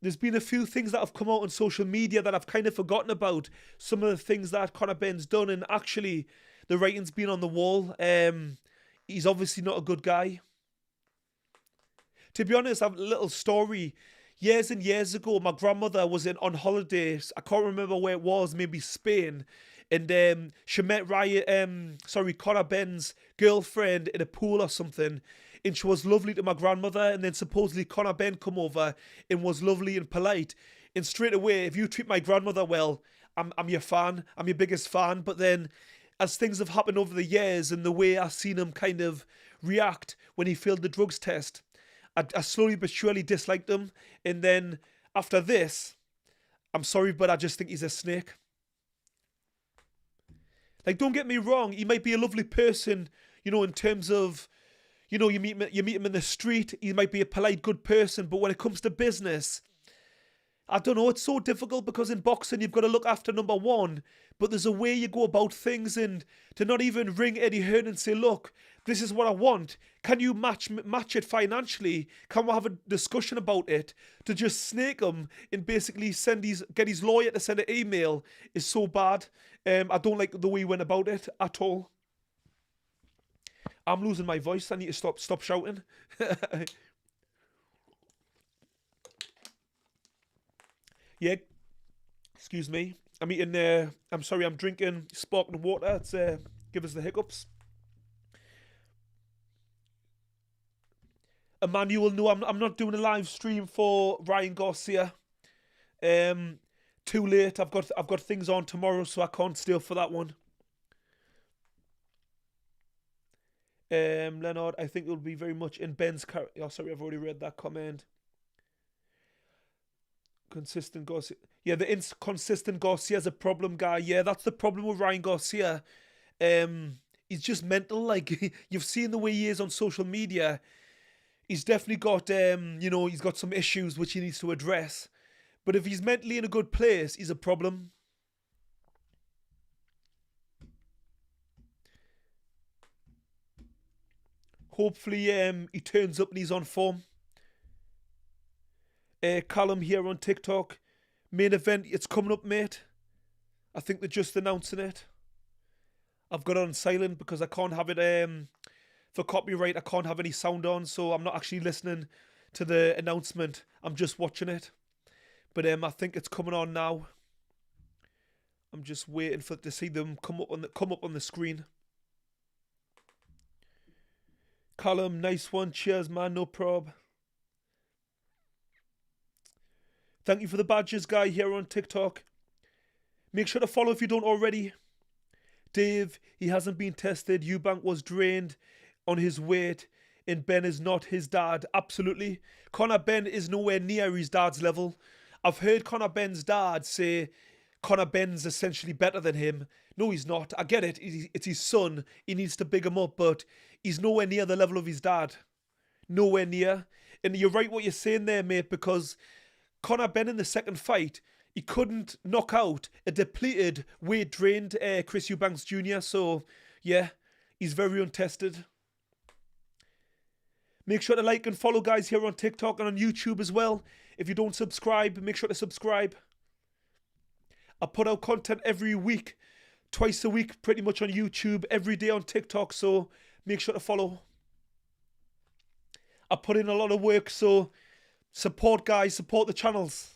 there's been a few things that have come out on social media that I've kind of forgotten about. Some of the things that Conor Ben's done, and actually the writing's been on the wall. He's obviously not a good guy. To be honest, I have a little story. Years and years ago, my grandmother was on holidays. I can't remember where it was, maybe Spain. And she met Conor Ben's girlfriend in a pool or something. And she was lovely to my grandmother. And then supposedly Conor Ben come over and was lovely and polite. And straight away, if you treat my grandmother well, I'm your fan. I'm your biggest fan. But then as things have happened over the years and the way I've seen him kind of react when he failed the drugs test, I slowly but surely disliked him. And then after this, I'm sorry, but I just think he's a snake. Like, don't get me wrong, he might be a lovely person, in terms of, you meet him in the street, he might be a polite, good person, but when it comes to business, I don't know, it's so difficult because in boxing you've got to look after number one, but there's a way you go about things, and to not even ring Eddie Hearn and say, look, this is what I want. Can you match it financially? Can we have a discussion about it? To just snake him and basically get his lawyer to send an email is so bad. I don't like the way he went about it at all. I'm losing my voice. I need to stop shouting. Yeah, excuse me. I'm sorry, I'm drinking sparkling water. It's give us the hiccups. Emmanuel, no, I'm not doing a live stream for Ryan Garcia. Um, Too late. I've got things on tomorrow, so I can't stay up for that one. Leonard, I think it will be very much in Ben's character. Oh, sorry, I've already read that comment. Consistent Garcia. Yeah, the inconsistent Garcia is a problem, guy. Yeah, that's the problem with Ryan Garcia. He's just mental. Like, you've seen the way he is on social media. He's definitely got, he's got some issues which he needs to address. But if he's mentally in a good place, he's a problem. Hopefully, he turns up and he's on form. Callum here on TikTok. Main event, it's coming up, mate. I think they're just announcing it. I've got it on silent because I can't have it, for copyright, I can't have any sound on, so I'm not actually listening to the announcement. I'm just watching it. But I think it's coming on now. I'm just waiting to see them come up on the screen. Callum, nice one. Cheers, man. No prob. Thank you for the badges, guy, here on TikTok. Make sure to follow if you don't already. Dave, he hasn't been tested. Eubank was drained on his weight, and Ben is not his dad. Absolutely. Conor Benn is nowhere near his dad's level. I've heard Conor Benn's dad say Conor Benn's essentially better than him. No, he's not. I get it. It's his son. He needs to big him up, but he's nowhere near the level of his dad. Nowhere near. And you're right what you're saying there, mate, because Conor Benn in the second fight, he couldn't knock out a depleted, weight-drained Chris Eubanks Jr. So, yeah, he's very untested. Make sure to like and follow, guys, here on TikTok and on YouTube as well. If you don't subscribe, make sure to subscribe. I put out content every week, twice a week, pretty much on YouTube, every day on TikTok, so make sure to follow. I put in a lot of work, so support, guys, support the channels.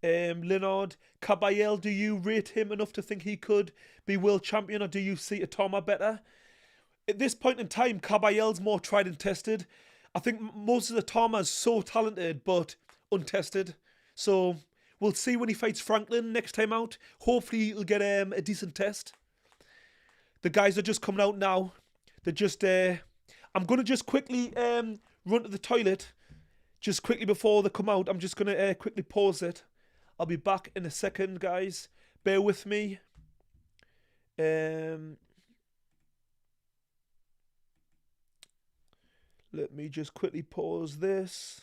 Leonard, Caballel, do you rate him enough to think he could be world champion, or do you see Atama better? At this point in time, Caballel's more tried and tested. I think most of the Atama's so talented, but untested. So we'll see when he fights Franklin next time out. Hopefully he'll get a decent test. The guys are just coming out now. They're just... I'm going to just quickly run to the toilet. Just quickly before they come out. I'm just going to quickly pause it. I'll be back in a second, guys. Bear with me. Let me just quickly pause this.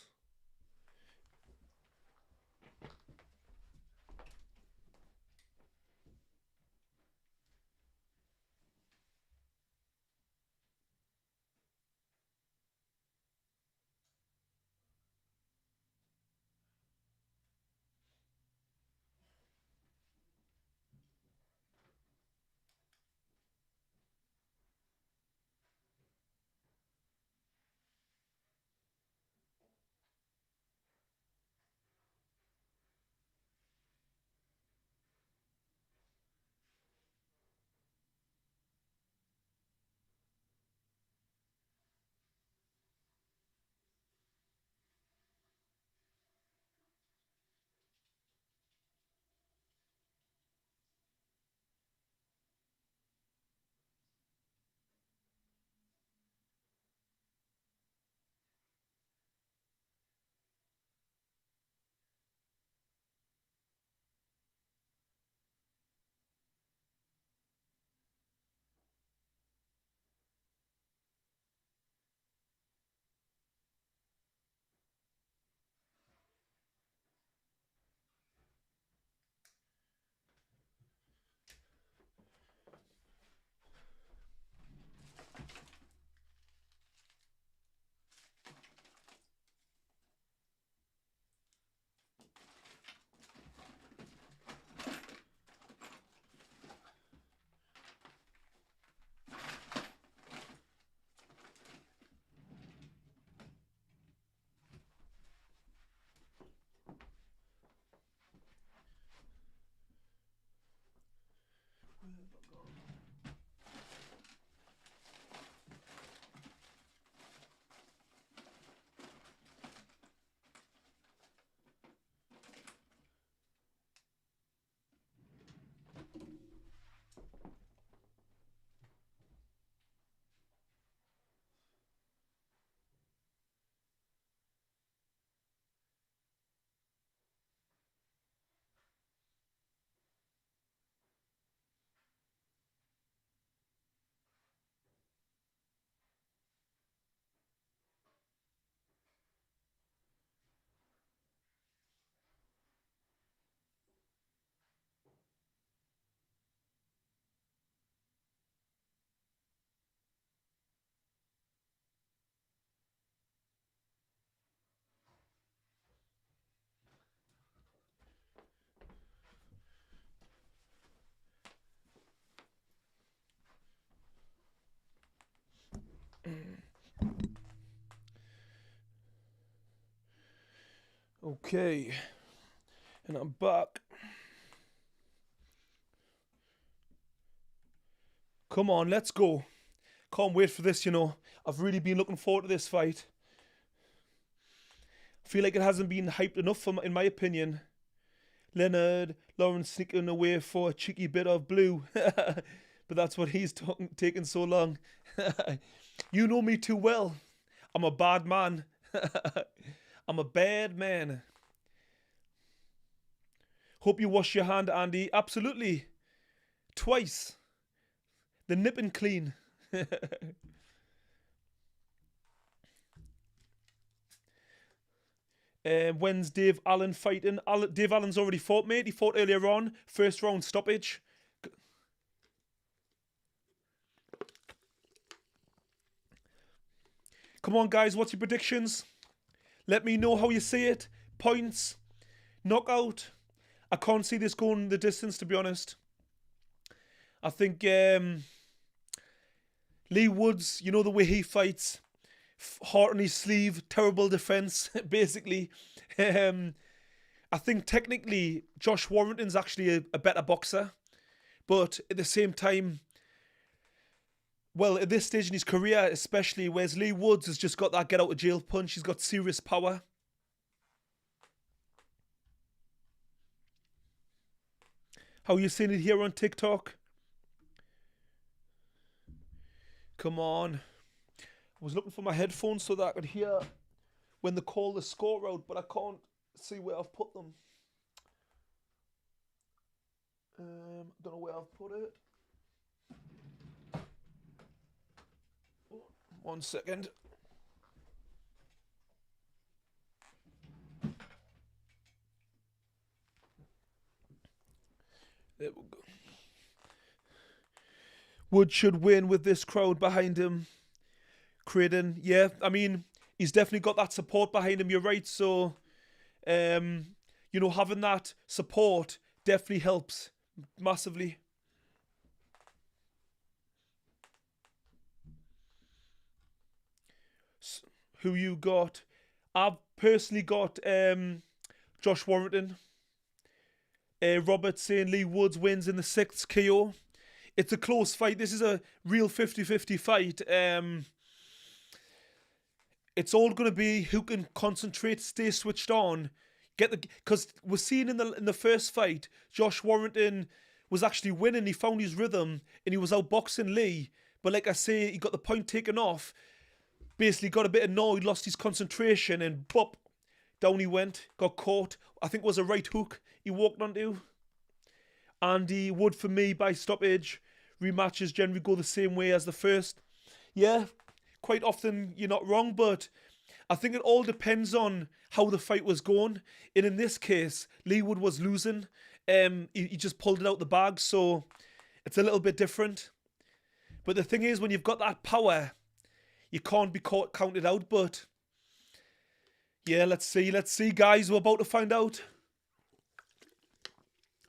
Okay. And I'm back. Come on, let's go. Can't wait for this, you know. I've really been looking forward to this fight. I feel like it hasn't been hyped enough, in my opinion. Leonard, Lawrence sneaking away for a cheeky bit of blue. But that's what he's taking so long. You know me too well. I'm a bad man. I'm a bad man. Hope you wash your hand, Andy. Absolutely. Twice. The nipping clean. When's Dave Allen fighting? Dave Allen's already fought, mate. He fought earlier on. First round stoppage. Come on, guys. What's your predictions? Let me know how you see it. Points. Knockout. I can't see this going the distance, to be honest. I think Leigh Woods, you know the way he fights. Heart on his sleeve. Terrible defense, basically. I think technically Josh Warrington's actually a better boxer. But at the same time, well, at this stage in his career, especially, whereas Leigh Woods has just got that get out of jail punch. He's got serious power. How are you seeing it here on TikTok? Come on. I was looking for my headphones so that I could hear when they call the score out, but I can't see where I've put them. Don't know where I've put it. One second. There we go. Wood should win with this crowd behind him. Creighton, yeah, I mean, he's definitely got that support behind him, you're right. So, you know, having that support definitely helps massively. Who you got? I've personally got Josh Warrington. Robert saying Leigh Woods wins in the 6th KO. It's a close fight. This is a real 50-50 fight. It's all going to be who can concentrate, stay switched on, because we're seeing in the first fight, Josh Warrington was actually winning. He found his rhythm and he was outboxing Leigh. But like I say, he got the point taken off. Basically got a bit annoyed, lost his concentration, and bop, down he went, got caught. I think it was a right hook he walked onto. Andy Wood for me by stoppage. Rematches generally go the same way as the first. Yeah, quite often you're not wrong, but I think it all depends on how the fight was going. And in this case, Leigh Wood was losing. He just pulled it out the bag, so it's a little bit different. But the thing is, when you've got that power, you can't be counted out. But yeah, let's see, guys. We're about to find out.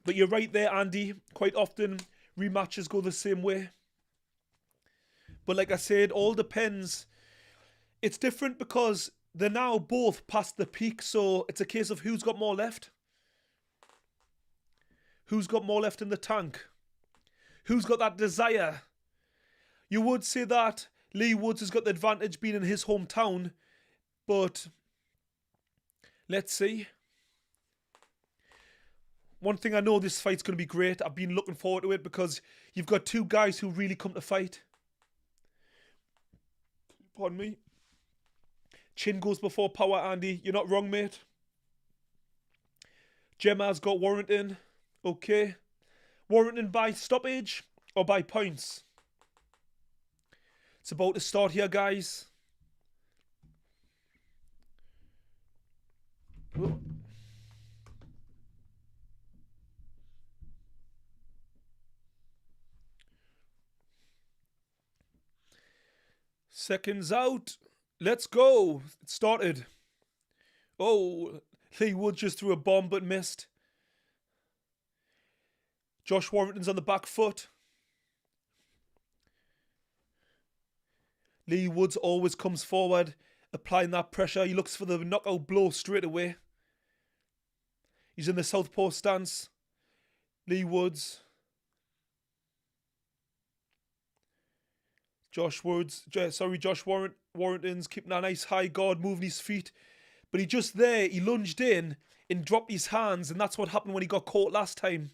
But you're right there, Andy. Quite often, rematches go the same way. But like I said, all depends. It's different because they're now both past the peak, so it's a case of who's got more left. Who's got more left in the tank? Who's got that desire? You would say that Leigh Woods has got the advantage being in his hometown, but let's see. One thing I know, this fight's going to be great. I've been looking forward to it because you've got two guys who really come to fight. Pardon me. Chin goes before power, Andy. You're not wrong, mate. Gemma's got Warrington. Okay. Warrington by stoppage or by points? It's about to start here, guys. Whoa. Seconds out. Let's go. It started. Oh, Leigh Wood just threw a bomb but missed. Josh Warrington's on the back foot. Leigh Woods always comes forward, applying that pressure. He looks for the knockout blow straight away. He's in the southpaw stance. Leigh Woods. Josh Warrington's keeping a nice high guard, moving his feet. But he lunged in and dropped his hands, and that's what happened when he got caught last time.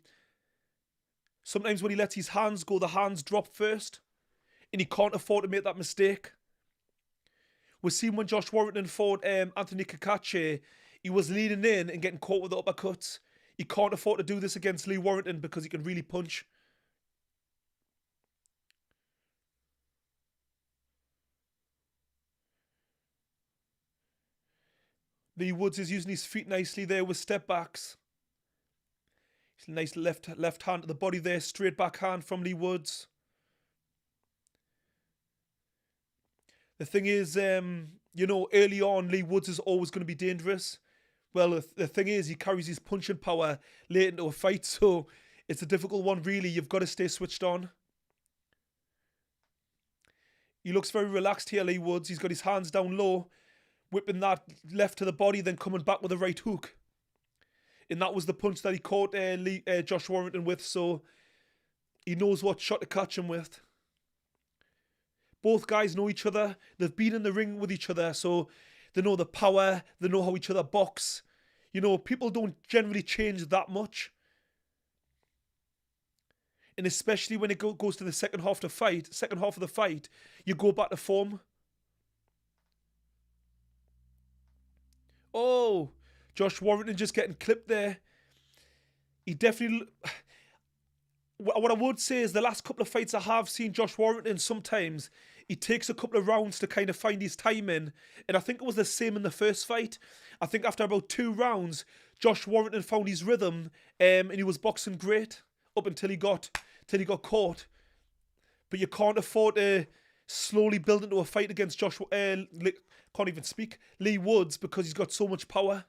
Sometimes when he lets his hands go, the hands drop first, and he can't afford to make that mistake. We've seen when Josh Warrington fought Anthony Kakache, he was leaning in and getting caught with the uppercuts. He can't afford to do this against Leigh Warrington because he can really punch. Leigh Woods is using his feet nicely there with step backs. Nice left hand to the body there, straight backhand from Leigh Woods. The thing is, early on, Leigh Woods is always going to be dangerous. Well, the thing is, he carries his punching power late into a fight, so it's a difficult one, really. You've got to stay switched on. He looks very relaxed here, Leigh Woods. He's got his hands down low, whipping that left to the body, then coming back with a right hook. And that was the punch that he caught Josh Warrington with, so he knows what shot to catch him with. Both guys know each other. They've been in the ring with each other, so they know the power. They know how each other box. People don't generally change that much. And especially when it goes to the second half of the fight, you go back to form. Oh, Josh Warrington just getting clipped there. He definitely... What I would say is the last couple of fights I have seen Josh Warrington, sometimes he takes a couple of rounds to kind of find his timing. And I think it was the same in the first fight. I think after about 2 rounds, Josh Warrington found his rhythm and he was boxing great up until he got caught. But you can't afford to slowly build into a fight against Leigh Woods, because he's got so much power.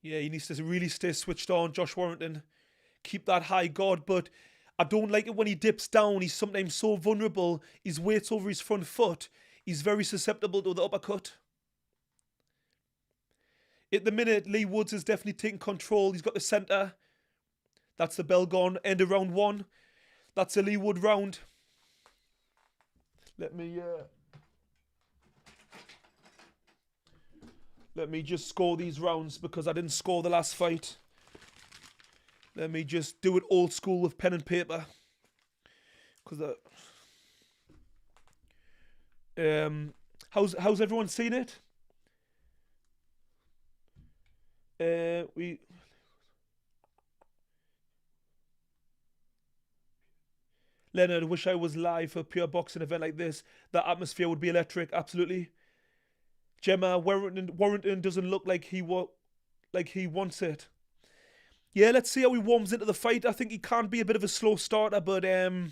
Yeah, he needs to really stay switched on, Josh Warrington. Keep that high guard, but I don't like it when he dips down. He's sometimes so vulnerable. His weight's over his front foot. He's very susceptible to the uppercut. At the minute, Leigh Woods is definitely taking control. He's got the centre. That's the bell gone. End of round 1. That's a Leigh Wood round. Let me just score these rounds because I didn't score the last fight. Let me just do it old school with pen and paper. How's everyone seen it? Leonard, wish I was live for a pure boxing event like this. The atmosphere would be electric, absolutely. Gemma, Warrington doesn't look like he wants it. Yeah, let's see how he warms into the fight. I think he can be a bit of a slow starter, but that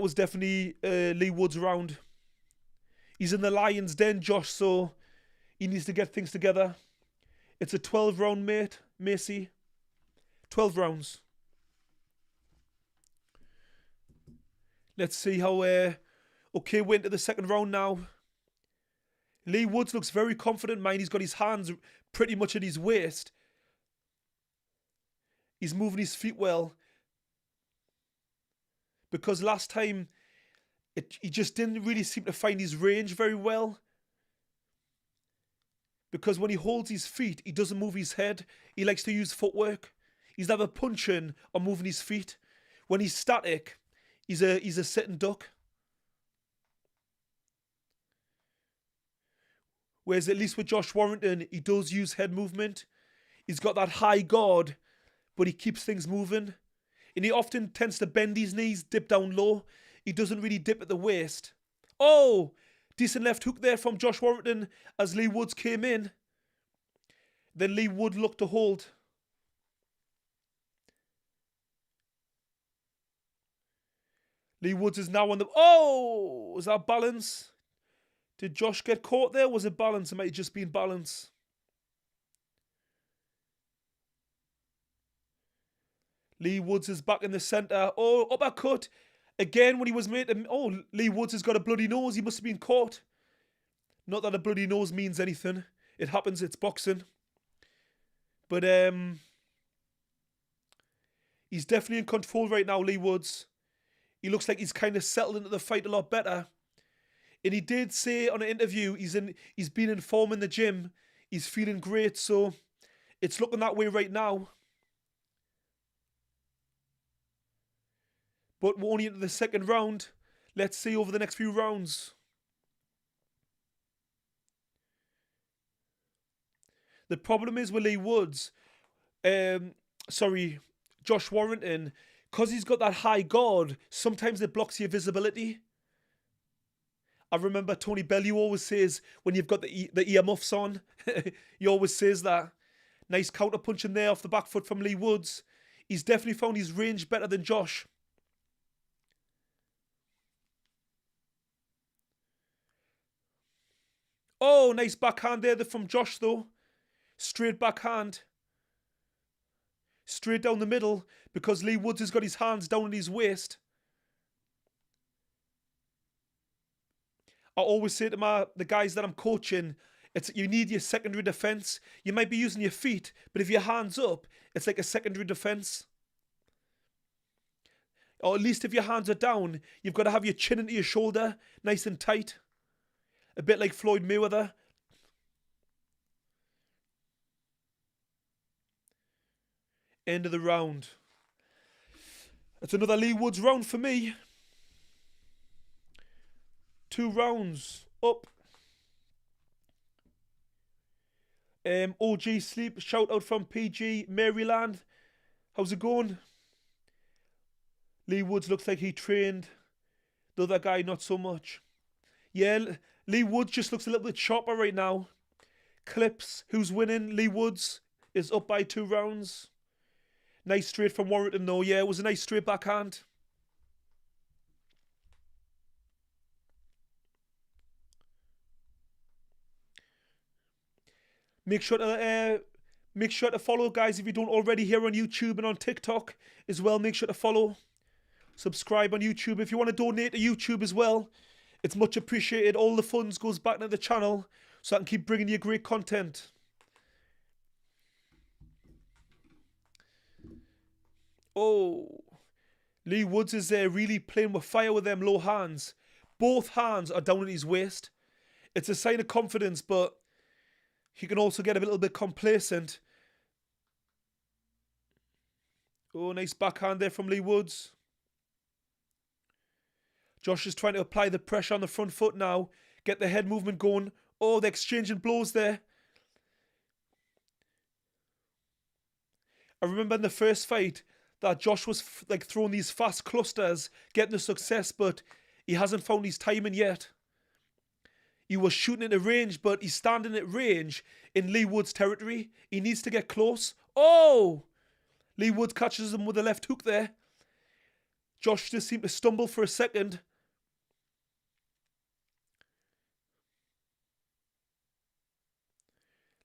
was definitely Leigh Wood's round. He's in the lion's den, Josh, so he needs to get things together. It's a 12-round, Macy. 12 rounds. Let's see how... Okay, we're into the second round now. Leigh Woods looks very confident, mind. He's got his hands pretty much at his waist. He's moving his feet well. Because last time, he just didn't really seem to find his range very well. Because when he holds his feet, he doesn't move his head. He likes to use footwork. He's never punching or moving his feet. When he's static, he's a sitting duck. Whereas at least with Josh Warrington, he does use head movement. He's got that high guard, but he keeps things moving. And he often tends to bend his knees, dip down low. He doesn't really dip at the waist. Oh! Decent left hook there from Josh Warrington as Leigh Woods came in. Then Leigh Wood looked to hold. Leigh Woods is now on the... Oh! Was that balance? Did Josh get caught there? Was it balance? It might have just been balance. Leigh Woods is back in the centre. Oh, uppercut. Again, when he was made, oh, Leigh Woods has got a bloody nose. He must have been caught. Not that a bloody nose means anything. It happens, it's boxing. But he's definitely in control right now, Leigh Woods. He looks like he's kind of settled into the fight a lot better. And he did say on an interview he's been in form in the gym. He's feeling great, so it's looking that way right now. But we're only into the second round. Let's see over the next few rounds. The problem is with Leigh Woods, Josh Warrington, because he's got that high guard, sometimes it blocks your visibility. I remember Tony Bellew always says, when you've got the earmuffs on, he always says that. Nice counter punch in there off the back foot from Leigh Woods. He's definitely found his range better than Josh. Oh, nice backhand there from Josh though. Straight backhand. Straight down the middle because Leigh Woods has got his hands down on his waist. I always say to the guys that I'm coaching, you need your secondary defense. You might be using your feet, but if your hands up, it's like a secondary defense. Or at least if your hands are down, you've got to have your chin into your shoulder, nice and tight. A bit like Floyd Mayweather. End of the round. It's another Leigh Woods round for me. 2 rounds up. OG Sleep, shout out from PG, Maryland. How's it going? Leigh Woods looks like he trained. The other guy, not so much. Yeah, Leigh Woods just looks a little bit sharper right now. Clips, who's winning? Leigh Woods is up by 2 rounds. Nice straight from Warrington though. Yeah, it was a nice straight backhand. Make sure to follow, guys, if you don't already, here on YouTube and on TikTok as well. Make sure to follow. Subscribe on YouTube. If you want to donate to YouTube as well, it's much appreciated. All the funds goes back to the channel so I can keep bringing you great content. Oh, Leigh Woods is really playing with fire with them low hands. Both hands are down at his waist. It's a sign of confidence, but he can also get a little bit complacent. Oh, nice backhand there from Leigh Woods. Josh is trying to apply the pressure on the front foot now. Get the head movement going. Oh, they're exchanging blows there. I remember in the first fight that Josh was like throwing these fast clusters, getting the success, but he hasn't found his timing yet. He was shooting into range, but he's standing at range in Leigh Woods' territory. He needs to get close. Oh! Leigh Woods catches him with a left hook there. Josh just seemed to stumble for a second.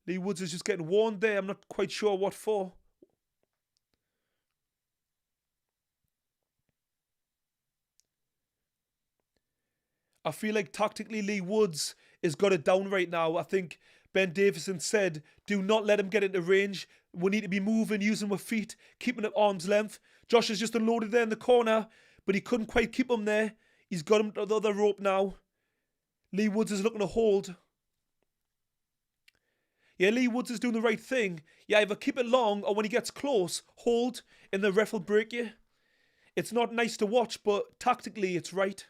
Leigh Woods is just getting warned there. I'm not quite sure what for. I feel like tactically Leigh Woods has got it down right now. I think Ben Davison said, do not let him get into range. We need to be moving, using our feet, keeping at arm's length. Josh has just unloaded there in the corner, but he couldn't quite keep him there. He's got him to the other rope now. Leigh Woods is looking to hold. Yeah, Leigh Woods is doing the right thing. You either keep it long or when he gets close, hold, and the ref will break you. It's not nice to watch, but tactically it's right.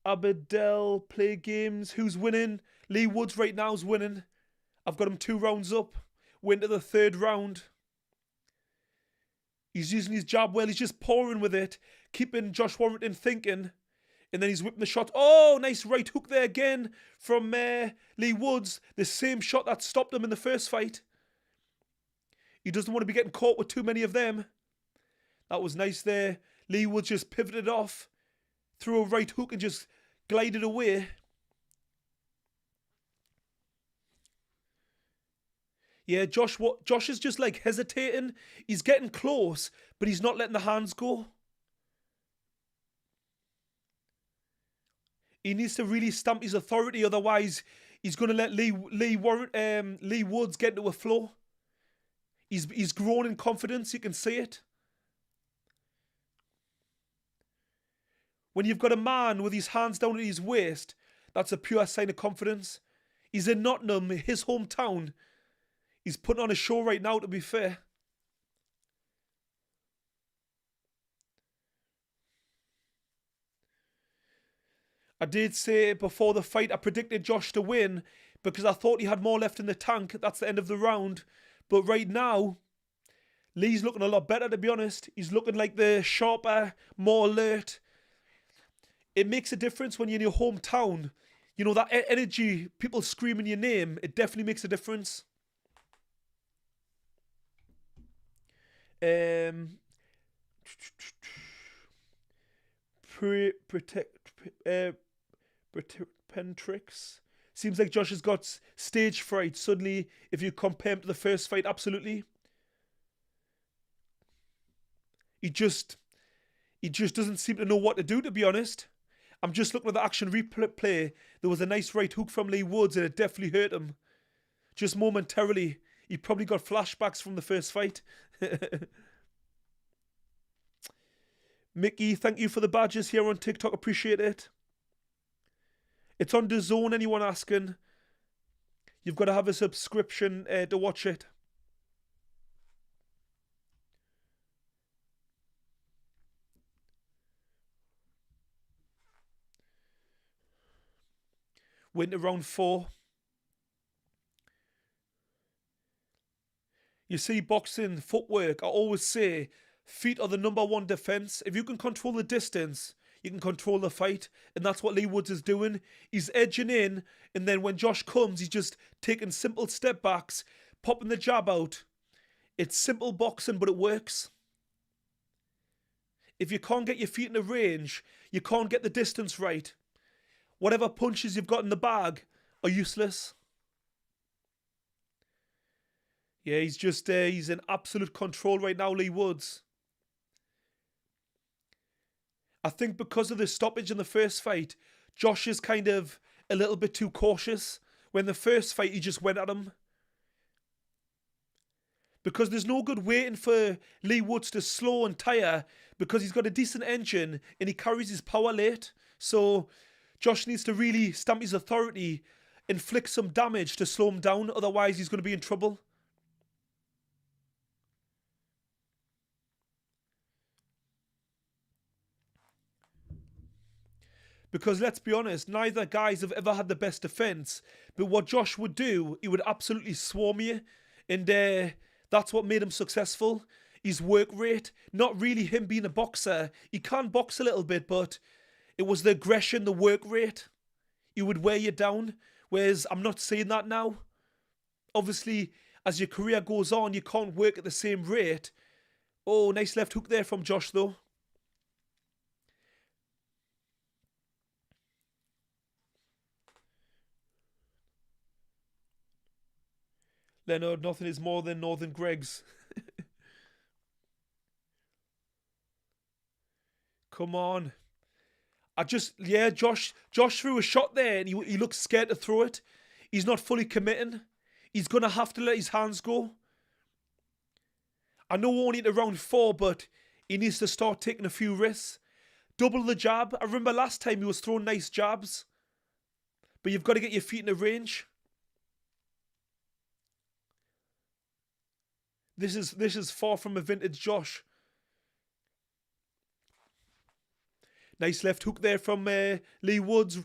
Abedel play games. Who's winning? Leigh Woods right now is winning. I've got him 2 rounds up. We're into the 3rd round. He's using his jab well. He's just pouring with it. Keeping Josh Warrington thinking. And then he's whipping the shot. Oh, nice right hook there again from Leigh Woods. The same shot that stopped him in the first fight. He doesn't want to be getting caught with too many of them. That was nice there. Leigh Woods just pivoted off. Threw a right hook and just glided away. Yeah, Josh is just like hesitating. He's getting close, but he's not letting the hands go. He needs to really stamp his authority, otherwise he's going to let Leigh Woods get into a flow. He's grown in confidence, you can see it. When you've got a man with his hands down at his waist, that's a pure sign of confidence. He's in Nottingham, his hometown. He's putting on a show right now, to be fair. I did say before the fight I predicted Josh to win because I thought he had more left in the tank. That's the end of the round. But right now, Leigh's looking a lot better, to be honest. He's looking like the sharper, more alert. It makes a difference when you're in your hometown. You know, that energy, people screaming your name, it definitely makes a difference. Pentrix. Seems like Josh has got stage fright suddenly if you compare him to the first fight, absolutely. He just doesn't seem to know what to do, to be honest. I'm just looking at the action replay. There was a nice right hook from Leigh Woods and it definitely hurt him. Just momentarily. He probably got flashbacks from the first fight. Mickey, thank you for the badges here on TikTok. Appreciate it. It's on DAZN, anyone asking. You've got to have a subscription to watch it. Went to round 4. You see, boxing, footwork, I always say, feet are the #1 defense. If you can control the distance, you can control the fight. And that's what Leigh Woods is doing. He's edging in, and then when Josh comes, he's just taking simple step backs, popping the jab out. It's simple boxing, but it works. If you can't get your feet in the range, you can't get the distance right. Whatever punches you've got in the bag are useless. Yeah, he's in absolute control right now, Leigh Woods. I think because of the stoppage in the first fight, Josh is kind of a little bit too cautious. When the first fight, he just went at him. Because there's no good waiting for Leigh Woods to slow and tire because he's got a decent engine and he carries his power late. So Josh needs to really stamp his authority, inflict some damage to slow him down. Otherwise, he's going to be in trouble. Because let's be honest, neither guys have ever had the best defense. But what Josh would do, he would absolutely swarm you. And that's what made him successful. His work rate, not really him being a boxer. He can box a little bit, but it was the aggression, the work rate. He would wear you down. Whereas I'm not saying that now. Obviously, as your career goes on, you can't work at the same rate. Oh, nice left hook there from Josh, though. Leonard, nothing is more than Northern Greg's. Come on. Josh threw a shot there and he looks scared to throw it. He's not fully committing. He's going to have to let his hands go. I know we're only at round 4, but he needs to start taking a few risks. Double the jab. I remember last time he was throwing nice jabs. But you've got to get your feet in the range. This is far from a vintage Josh. Nice left hook there from Leigh Woods.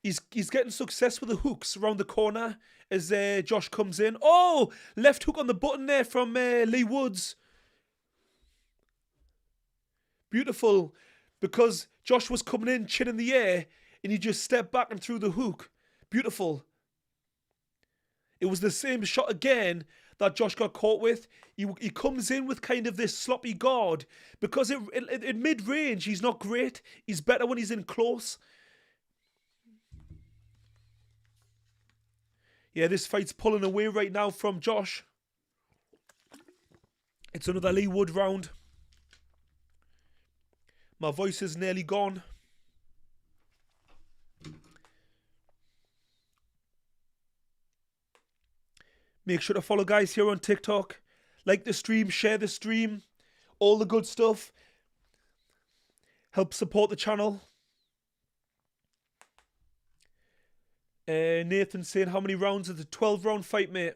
He's getting success with the hooks around the corner as Josh comes in. Oh, left hook on the button there from Leigh Woods. Beautiful. Because Josh was coming in, chin in the air, and he just stepped back and threw the hook. Beautiful. It was the same shot again that Josh got caught with. He comes in with kind of this sloppy guard because in mid-range, he's not great. He's better when he's in close. Yeah, this fight's pulling away right now from Josh. It's another Leigh Wood round. My voice is nearly gone. Make sure to follow guys here on TikTok. Like the stream, share the stream. All the good stuff. Help support the channel. Nathan saying, how many rounds is a 12 round fight, mate?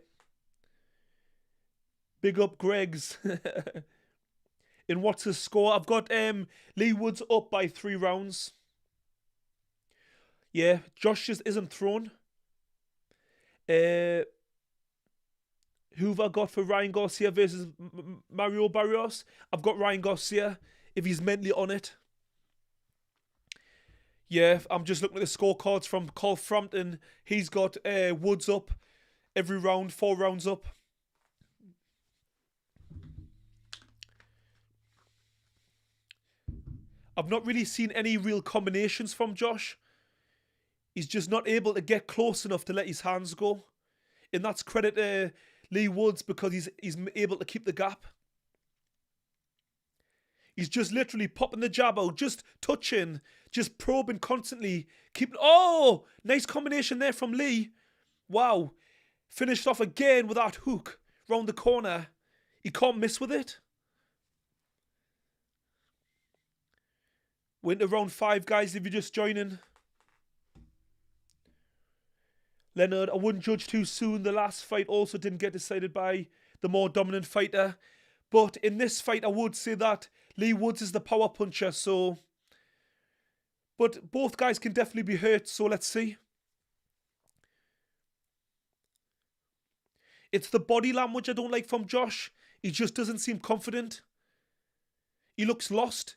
Big up Greg's. And what's his score? I've got Leigh Wood's up by 3 rounds. Yeah, Josh just isn't thrown. Who have I got for Ryan Garcia versus Mario Barrios? I've got Ryan Garcia, if he's mentally on it. Yeah, I'm just looking at the scorecards from Carl Frampton. He's got Woods up every round, 4 rounds up. I've not really seen any real combinations from Josh. He's just not able to get close enough to let his hands go. And that's credit to Leigh Woods because he's able to keep the gap. He's just literally popping the jab out, just touching, just probing constantly. Oh, nice combination there from Leigh. Wow. Finished off again with that hook round the corner. He can't miss with it. We're into round 5, guys, if you're just joining. Leonard, I wouldn't judge too soon. The last fight also didn't get decided by the more dominant fighter. But in this fight, I would say that Leigh Woods is the power puncher, so... But both guys can definitely be hurt, so let's see. It's the body language I don't like from Josh. He just doesn't seem confident. He looks lost.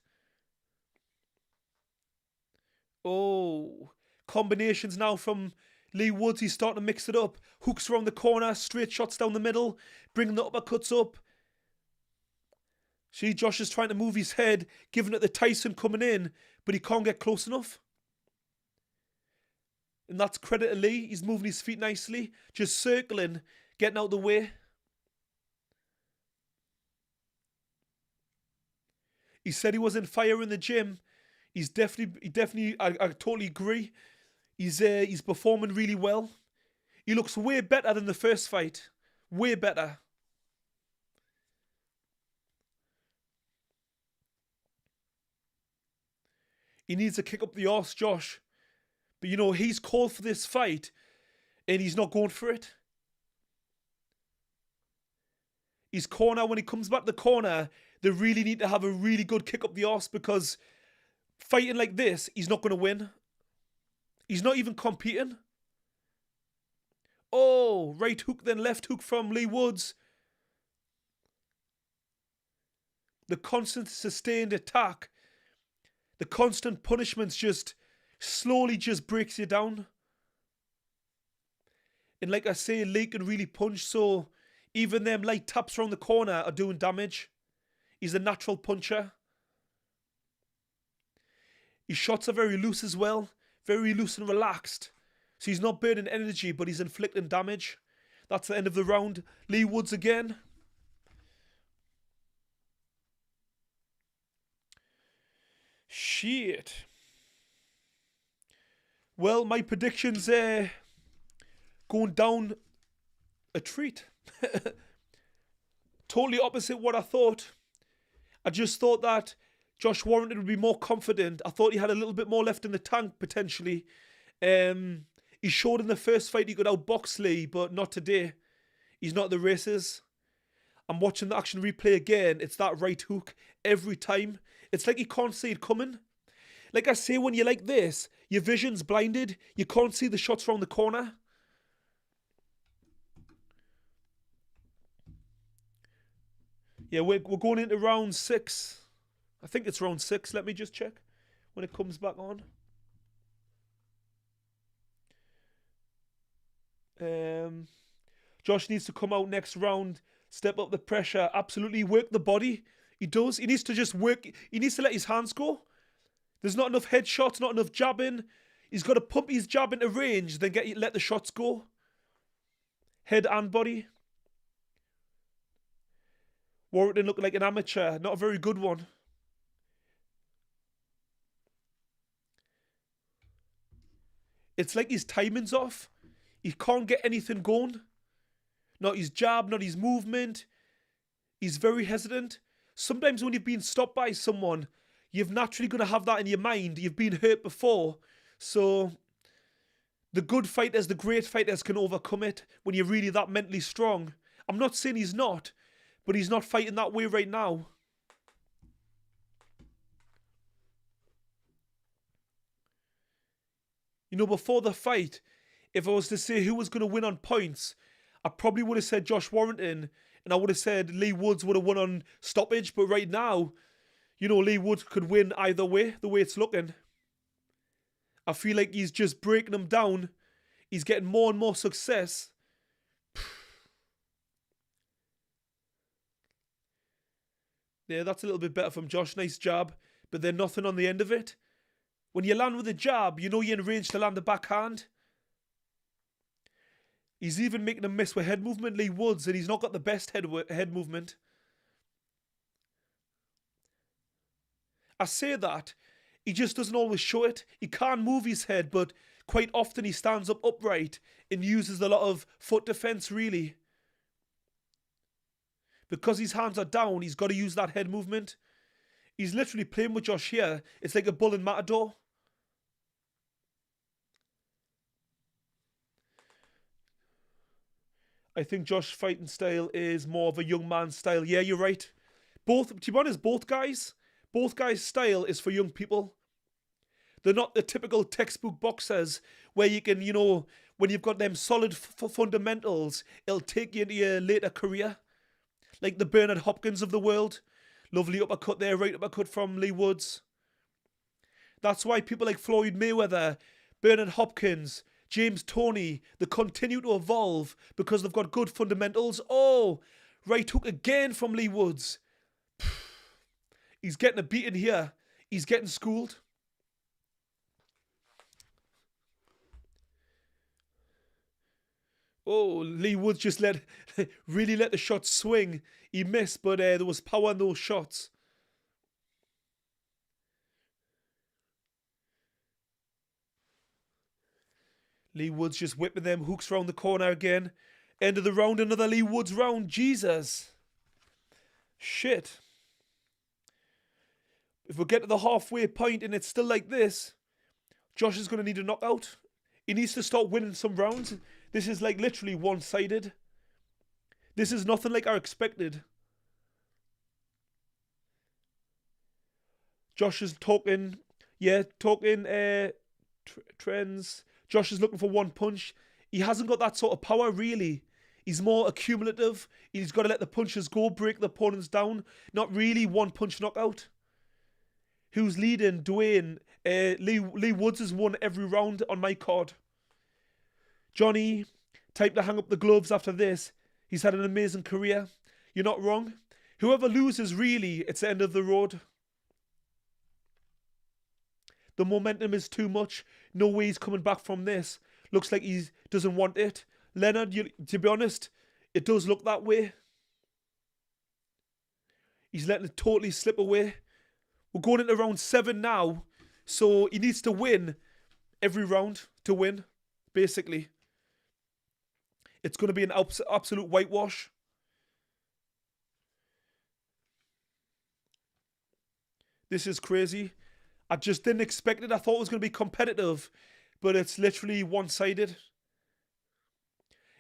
Oh, combinations now from Leigh Woods. He's starting to mix it up. Hooks around the corner, straight shots down the middle, bringing the uppercuts up. See, Josh is trying to move his head, giving it the Tyson coming in, but he can't get close enough. And that's credit to Leigh. He's moving his feet nicely, just circling, getting out of the way. He said he was on fire in the gym. He's definitely, I totally agree. He's performing really well. He looks way better than the first fight. Way better. He needs to kick up the arse, Josh. But, you know, he's called for this fight and he's not going for it. His corner, when he comes back to the corner, they really need to have a really good kick up the arse because fighting like this, he's not going to win. He's not even competing. Oh, right hook, then left hook from Leigh Woods. The constant sustained attack, the constant punishments just slowly just breaks you down. And like I say, Leigh can really punch, so even them light taps around the corner are doing damage. He's a natural puncher. His shots are very loose as well. Very loose and relaxed. So he's not burning energy, but he's inflicting damage. That's the end of the round. Leigh Woods again. Shit. Well, my predictions going down a treat. Totally opposite what I thought. I just thought that Josh Warrington would be more confident. I thought he had a little bit more left in the tank, potentially. He showed in the first fight he could outbox Leigh, but not today. He's not at the races. I'm watching the action replay again. It's that right hook every time. It's like he can't see it coming. Like I say, when you're like this, your vision's blinded. You can't see the shots around the corner. Yeah, we're going into round 6. I think it's round 6. Let me just check when it comes back on. Josh needs to come out next round, step up the pressure, absolutely work the body. He does. He needs to just work. He needs to let his hands go. There's not enough headshots, not enough jabbing. He's got to pump his jab into range, then let the shots go. Head and body. Warrington looking like an amateur. Not a very good one. It's like his timing's off. He can't get anything going. Not his jab, not his movement. He's very hesitant. Sometimes when you've been stopped by someone, you're naturally going to have that in your mind. You've been hurt before. So the good fighters, the great fighters can overcome it when you're really that mentally strong. I'm not saying he's not, but he's not fighting that way right now. You know, before the fight, if I was to say who was going to win on points, I probably would have said Josh Warrington, and I would have said Leigh Wood would have won on stoppage. But right now, you know, Leigh Wood could win either way, the way it's looking. I feel like he's just breaking him down. He's getting more and more success. Yeah, that's a little bit better from Josh. Nice jab, but then nothing on the end of it. When you land with a jab, you know you're in range to land the backhand. He's even making a miss with head movement, Leigh Wood, and he's not got the best head movement. I say that, he just doesn't always show it. He can move his head, but quite often he stands up upright and uses a lot of foot defense, really. Because his hands are down, he's got to use that head movement. He's literally playing with Josh here. It's like a bull in Matador. I think Josh's fighting style is more of a young man's style. Yeah, you're right. Both, to be honest, both guys' style is for young people. They're not the typical textbook boxers where you can, you know, when you've got them solid fundamentals, it'll take you into your later career. Like the Bernard Hopkins of the world. Lovely uppercut there, right uppercut from Leigh Wood. That's why people like Floyd Mayweather, Bernard Hopkins, James Toney, they continue to evolve because they've got good fundamentals. Oh, right hook again from Leigh Wood. He's getting a beating here. He's getting schooled. Oh, Leigh Wood just really let the shot swing. He missed, but there was power in those shots. Leigh Wood's just whipping them hooks round the corner again. End of the round, another Leigh Wood's round. Jesus. Shit. If we get to the halfway point and it's still like this, Josh is going to need a knockout. He needs to start winning some rounds. This is like literally one-sided. This is nothing like I expected. Josh is talking, trends. Josh is looking for one punch. He hasn't got that sort of power, really. He's more accumulative. He's got to let the punches go, break the opponents down. Not really one punch knockout. Who's leading? Dwayne. Leigh Wood has won every round on my card. Johnny, time to hang up the gloves after this. He's had an amazing career. You're not wrong. Whoever loses, really, it's the end of the road. The momentum is too much. No way he's coming back from this. Looks like he doesn't want it. Leonard, to be honest, it does look that way. He's letting it totally slip away. We're going into round 7 now. So he needs to win every round to win, basically. It's going to be an absolute whitewash. This is crazy. I just didn't expect it. I thought it was going to be competitive, but it's literally one-sided.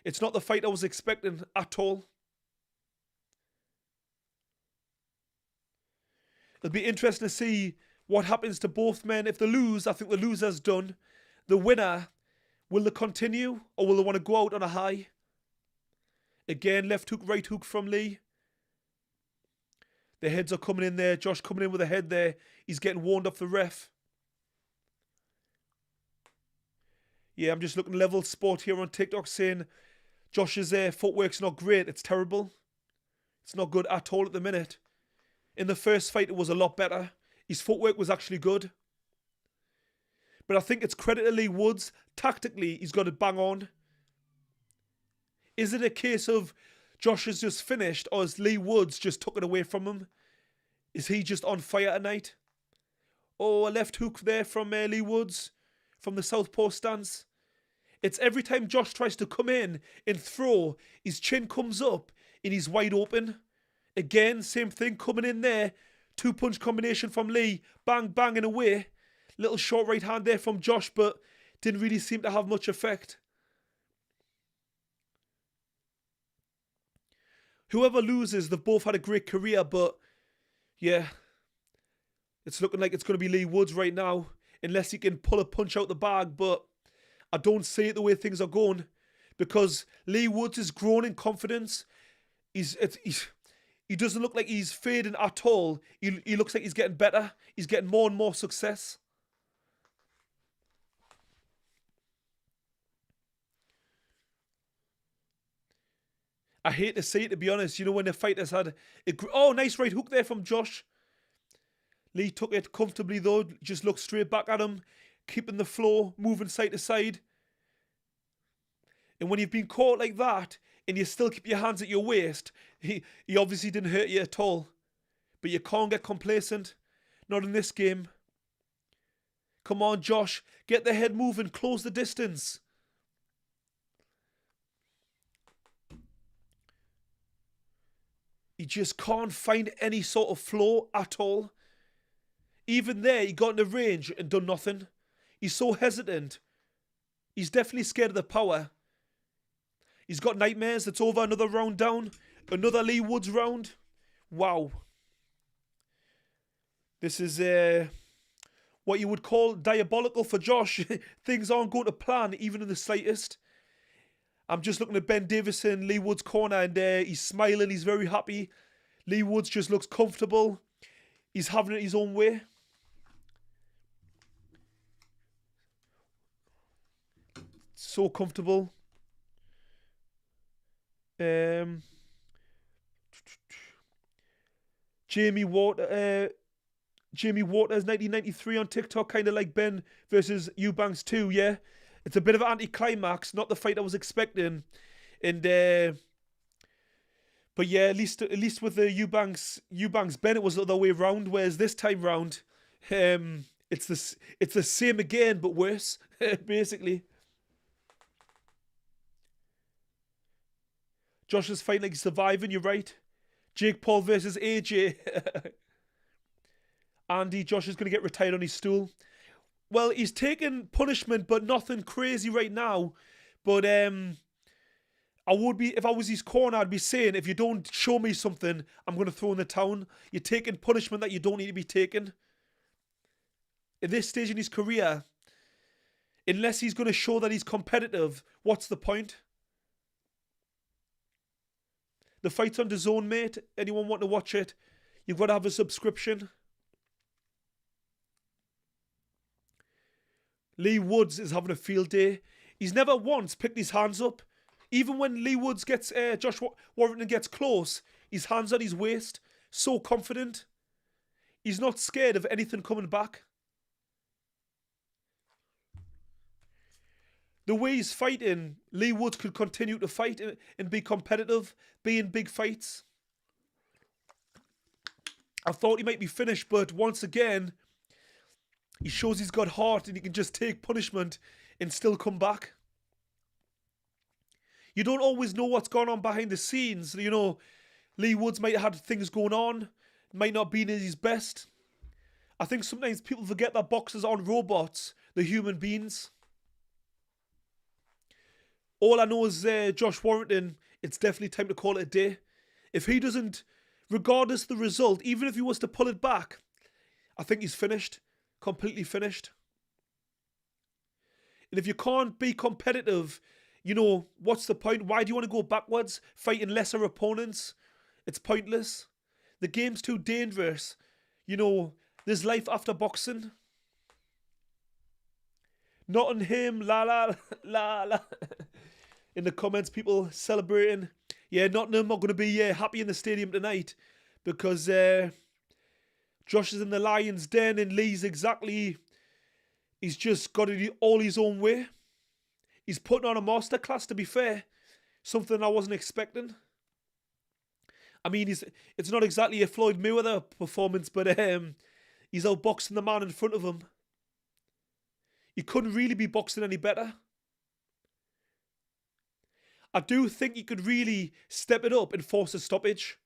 It's not the fight I was expecting at all. It'll be interesting to see what happens to both men. If they lose, I think the loser's done. The winner, will they continue or will they want to go out on a high? Again, left hook, right hook from Leigh. The heads are coming in there. Josh coming in with a head there. He's getting warned off the ref. Yeah, I'm just looking level sport here on TikTok saying Josh's footwork's not great. It's terrible. It's not good at all at the minute. In the first fight, it was a lot better. His footwork was actually good. But I think it's credit to Leigh Wood. Tactically, he's got it bang on. Is it a case of Josh has just finished, or has Leigh Woods just took it away from him? Is he just on fire tonight? Oh, a left hook there from Leigh Woods from the southpaw stance. It's every time Josh tries to come in and throw, his chin comes up and he's wide open. Again, same thing coming in there. 2-punch combination from Leigh. Bang, bang and away. Little short right hand there from Josh, but didn't really seem to have much effect. Whoever loses, they've both had a great career, but yeah, it's looking like it's going to be Leigh Woods right now, unless he can pull a punch out the bag, but I don't see it the way things are going, because Leigh Woods is growing in confidence. He doesn't look like he's fading at all. He looks like he's getting better. He's getting more and more success. I hate to say it, to be honest. You know, when the fighters had... Oh, nice right hook there from Josh. Leigh took it comfortably, though. Just looked straight back at him. Keeping the flow, moving side to side. And when you've been caught like that, and you still keep your hands at your waist, he obviously didn't hurt you at all. But you can't get complacent. Not in this game. Come on, Josh. Get the head moving. Close the distance. He just can't find any sort of flow at all. Even there, he got in the range and done nothing. He's so hesitant. He's definitely scared of the power. He's got nightmares. It's over. Another round down. Another Leigh Woods round. Wow. This is what you would call diabolical for Josh. Things aren't going to plan, even in the slightest. I'm just looking at Ben Davison, Leigh Woods' corner, and he's smiling. He's very happy. Leigh Woods just looks comfortable. He's having it his own way. So comfortable. Jamie Waters 1993 on TikTok, kind of like Ben versus Eubanks 2, yeah. It's a bit of an anticlimax, not the fight I was expecting. And but yeah, at least with the Eubanks Ben, it was the other way around, whereas this time round, it's the same again but worse, basically. Josh is fighting like he's surviving, you're right. Jake Paul versus AJ. Andy, Josh is going to get retired on his stool. Well, he's taking punishment, but nothing crazy right now. But I would be, if I was his corner, I'd be saying, if you don't show me something, I'm going to throw in the towel. You're taking punishment that you don't need to be taking. At this stage in his career, unless he's going to show that he's competitive, what's the point? The fight's on DAZN, mate. Anyone want to watch it? You've got to have a subscription. Leigh Woods is having a field day. He's never once picked his hands up. Even when Leigh Woods gets, Josh Warrington gets close, his hands on his waist. So confident. He's not scared of anything coming back. The way he's fighting, Leigh Woods could continue to fight and be competitive, be in big fights. I thought he might be finished, but once again, he shows he's got heart and he can just take punishment and still come back. You don't always know what's going on behind the scenes. You know, Leigh Woods might have had things going on, might not be in his best. I think sometimes people forget that boxers aren't robots, they're human beings. All I know is Josh Warrington, it's definitely time to call it a day. If he doesn't, regardless of the result, even if he was to pull it back, I think he's finished. Completely finished. And if you can't be competitive, you know, what's the point? Why do you want to go backwards, fighting lesser opponents? It's pointless. The game's too dangerous. You know, there's life after boxing. Not on him, la la, la la. In the comments, people celebrating. Yeah, Nottingham are going to be happy in the stadium tonight because Josh is in the Lions' den and Leigh's he's just got it all his own way. He's putting on a masterclass, to be fair. Something I wasn't expecting. I mean, it's not exactly a Floyd Mayweather performance, but he's outboxing the man in front of him. He couldn't really be boxing any better. I do think he could really step it up and force a stoppage.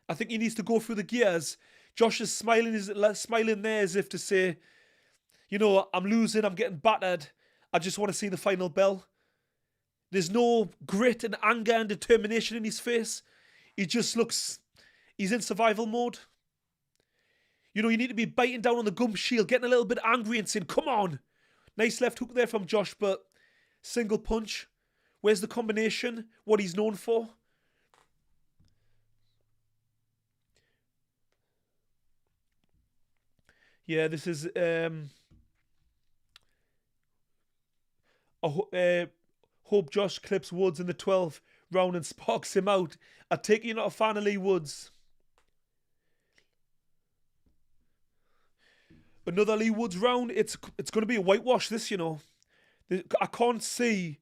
I think he needs to go through the gears. Josh is smiling there as if to say, you know, I'm losing, I'm getting battered. I just want to see the final bell. There's no grit and anger and determination in his face. He just looks, he's in survival mode. You know, you need to be biting down on the gum shield, getting a little bit angry and saying, come on. Nice left hook there from Josh, but single punch. Where's the combination? What he's known for? Yeah, this is... hope Josh clips Woods in the 12th round and sparks him out. I take you're not a fan of Leigh Woods. Another Leigh Woods round. It's going to be a whitewash, this, you know. I can't see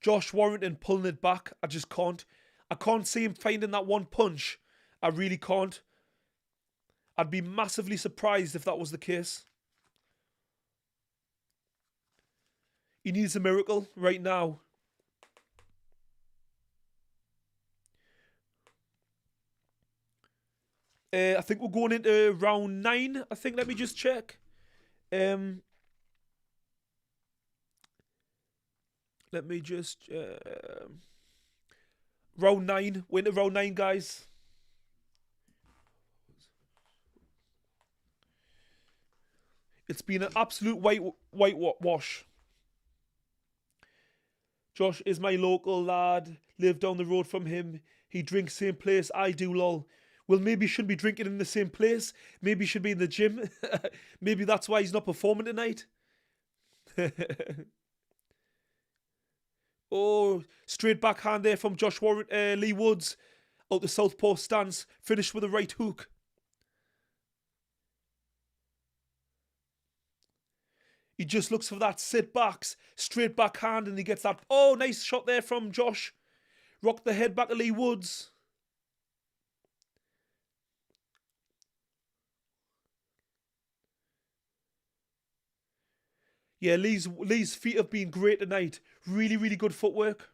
Josh Warrington pulling it back. I just can't. I can't see him finding that one punch. I really can't. I'd be massively surprised if that was the case. He needs a miracle right now. I think we're going into round 9. I think, let me just check. Let me just... round 9. We're into round 9, guys. It's been an absolute whitewash. Josh is my local lad. Live down the road from him. He drinks same place I do, lol. Well, maybe he shouldn't be drinking in the same place. Maybe he should be in the gym. Maybe that's why he's not performing tonight. Oh, straight backhand there from Josh Warrington, Leigh Woods. Out the southpaw stance. Finished with a right hook. He just looks for that sit backs, straight backhand, and he gets that. Oh, nice shot there from Josh. Rocked the head back to Leigh Woods. Yeah, Leigh's feet have been great tonight. Really, really good footwork.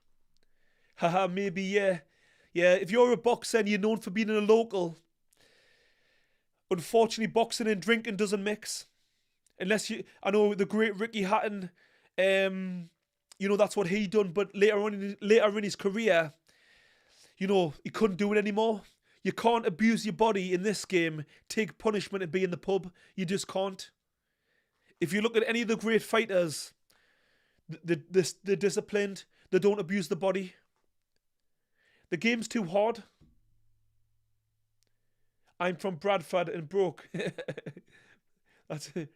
Haha, maybe, yeah. Yeah, if you're a boxer and you're known for being a local, unfortunately, boxing and drinking doesn't mix. Unless you, I know the great Ricky Hatton, you know, that's what he done, but later in his career, you know, he couldn't do it anymore. You can't abuse your body in this game, take punishment and be in the pub. You just can't. If you look at any of the great fighters, they're disciplined, they don't abuse the body. The game's too hard. I'm from Bradford and broke. That's it.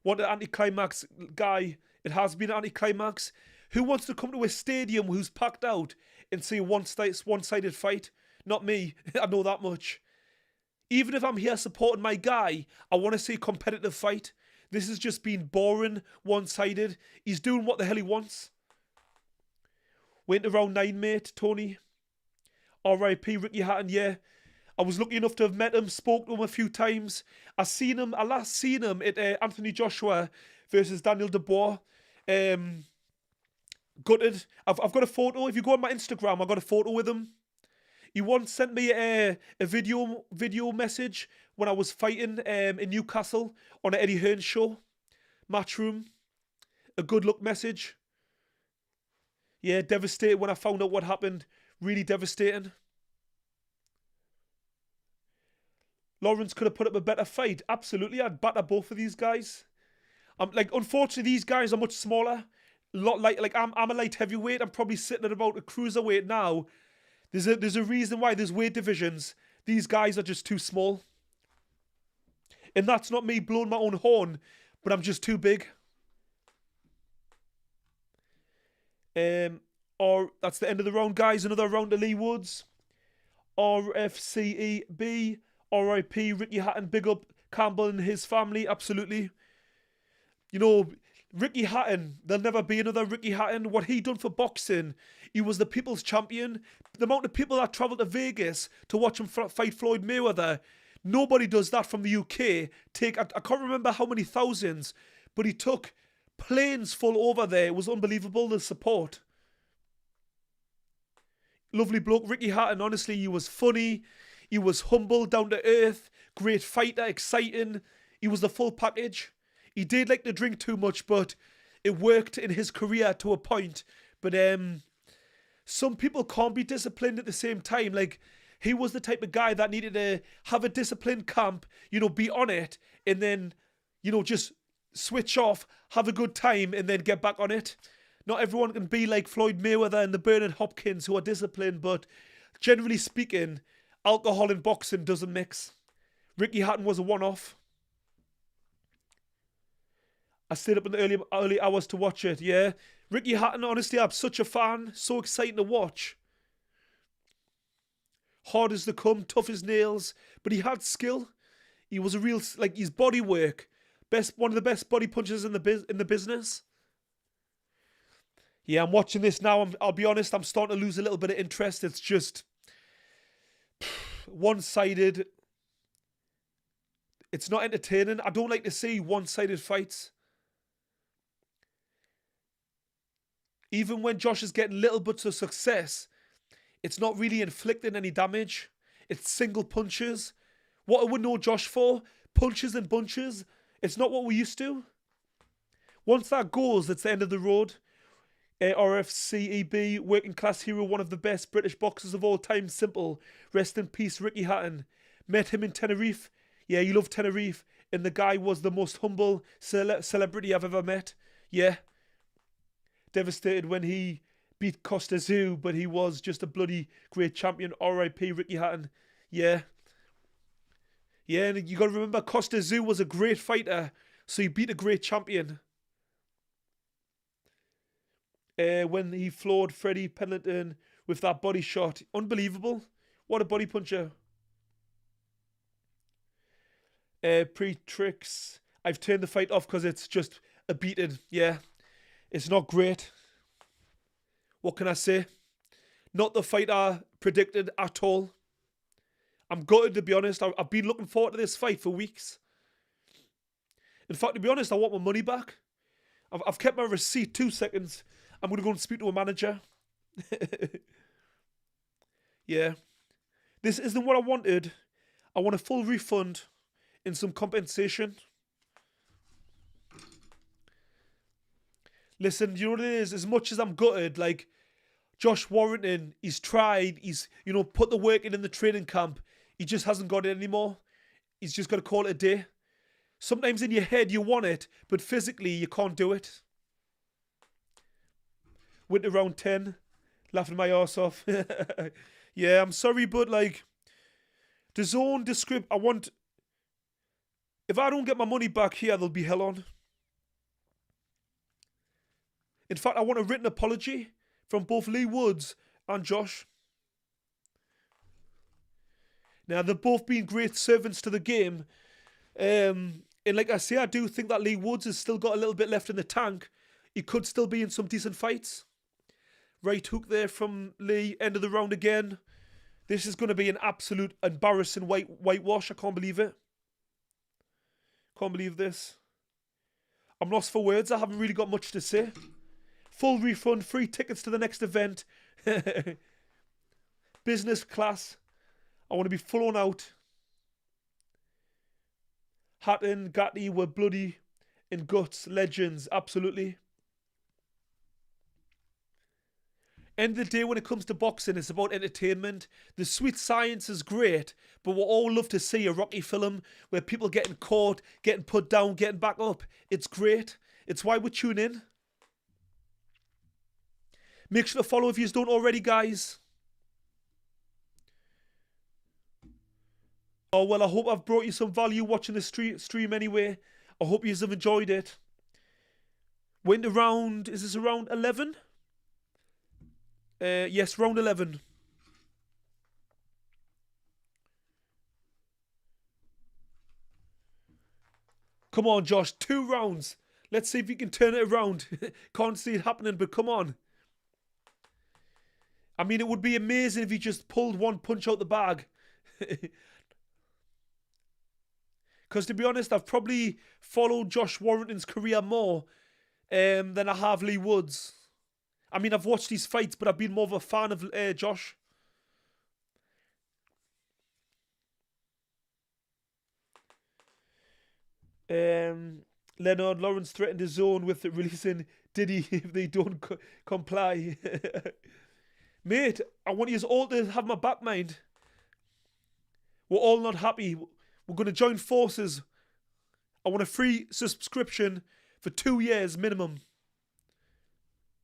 What an anticlimax, guy. It has been an anticlimax. Who wants to come to a stadium who's packed out and see a one-sided fight? Not me. I know that much. Even if I'm here supporting my guy, I want to see a competitive fight. This has just been boring, one-sided. He's doing what the hell he wants. Went around 9, mate, Tony. R.I.P. Ricky Hatton, yeah. I was lucky enough to have met him, spoke to him a few times. I last seen him at Anthony Joshua versus Daniel Dubois. Gutted. I've got a photo. If you go on my Instagram, I've got a photo with him. He once sent me a video message when I was fighting in Newcastle on an Eddie Hearn show. Matchroom. A good luck message. Yeah, devastated when I found out what happened. Really devastating. Lawrence could have put up a better fight. Absolutely, I'd batter both of these guys. Unfortunately, these guys are much smaller. I'm a light heavyweight. I'm probably sitting at about a cruiserweight now. There's a reason why there's weight divisions. These guys are just too small. And that's not me blowing my own horn, but I'm just too big. Or that's the end of the round, guys. Another round to Leigh Woods. RFCEB. R.I.P. Ricky Hatton. Big up Campbell and his family. Absolutely. You know, Ricky Hatton, there'll never be another Ricky Hatton. What he done for boxing, he was the people's champion. The amount of people that travelled to Vegas to watch him fight Floyd Mayweather, nobody does that from the UK. I can't remember how many thousands, but he took planes full over there. It was unbelievable, the support. Lovely bloke, Ricky Hatton. Honestly, he was funny. He was humble, down to earth, great fighter, exciting. He was the full package. He did like to drink too much, but it worked in his career to a point. But some people can't be disciplined at the same time. Like, he was the type of guy that needed to have a disciplined camp, you know, be on it, and then, you know, just switch off, have a good time, and then get back on it. Not everyone can be like Floyd Mayweather and the Bernard Hopkins who are disciplined, but generally speaking, alcohol and boxing doesn't mix. Ricky Hatton was a one-off. I stayed up in the early hours to watch it, yeah. Ricky Hatton, honestly, I'm such a fan. So exciting to watch. Hard as they come, tough as nails. But he had skill. He was a real, like, his body work. One of the best body punchers in the business. Yeah, I'm watching this now. I'll be honest, I'm starting to lose a little bit of interest. It's just one-sided. It's not entertaining. I don't like to see one-sided fights. Even when Josh is getting little bits of success, it's not really inflicting any damage. It's single punches. What I would know Josh for, punches and bunches. It's not what we used to. Once that goes, it's the end of the road. RFCEB, working class hero, one of the best British boxers of all time. Simple. Rest in peace, Ricky Hatton. Met him in Tenerife. Yeah, you love Tenerife. And the guy was the most humble celebrity I've ever met. Yeah. Devastated when he beat Costa Zoo, but he was just a bloody great champion. R.I.P. Ricky Hatton. Yeah. Yeah, and you got to remember, Costa Zoo was a great fighter, so he beat a great champion. When he floored Freddie Pendleton with that body shot. Unbelievable. What a body puncher. Pre-tricks. I've turned the fight off because it's just a beating. Yeah. It's not great. What can I say? Not the fight I predicted at all. I'm gutted, to be honest. I've been looking forward to this fight for weeks. In fact, to be honest, I want my money back. I've kept my receipt. 2 seconds. I'm going to go and speak to a manager. Yeah. This isn't what I wanted. I want a full refund and some compensation. Listen, you know what it is? As much as I'm gutted, like, Josh Warrington, he's tried, he's, you know, put the work in the training camp. He just hasn't got it anymore. He's just got to call it a day. Sometimes in your head you want it, but physically you can't do it. Winter round 10, laughing my arse off. Yeah, I'm sorry, but like, the zone, the script, if I don't get my money back here, there'll be hell on. In fact, I want a written apology from both Leigh Woods and Josh. Now, they've both been great servants to the game. And like I say, I do think that Leigh Woods has still got a little bit left in the tank. He could still be in some decent fights. Right hook there from Leigh. End of the round again. This is going to be an absolute embarrassing whitewash. I can't believe it. Can't believe this. I'm lost for words. I haven't really got much to say. Full refund, free tickets to the next event. Business class. I want to be flown out. Hatton, Gatti were bloody in guts. Legends, absolutely. End of the day, when it comes to boxing, it's about entertainment. The sweet science is great, but we all love to see a Rocky film where people getting caught, getting put down, getting back up. It's great. It's why we tune in. Make sure to follow if you don't already, guys. Oh, well, I hope I've brought you some value watching the stream anyway. I hope you have enjoyed it. Went around, is this around 11? Yes, round 11. Come on, Josh. 2 rounds. Let's see if he can turn it around. Can't see it happening, but come on. I mean, it would be amazing if he just pulled one punch out the bag. Because to be honest, I've probably followed Josh Warrington's career more than I have Leigh Wood's. I mean, I've watched these fights, but I've been more of a fan of Josh. Leonard Lawrence threatened his zone with releasing Diddy if they don't comply. Mate, I want you all to have my back, mind. We're all not happy. We're going to join forces. I want a free subscription for 2 years minimum.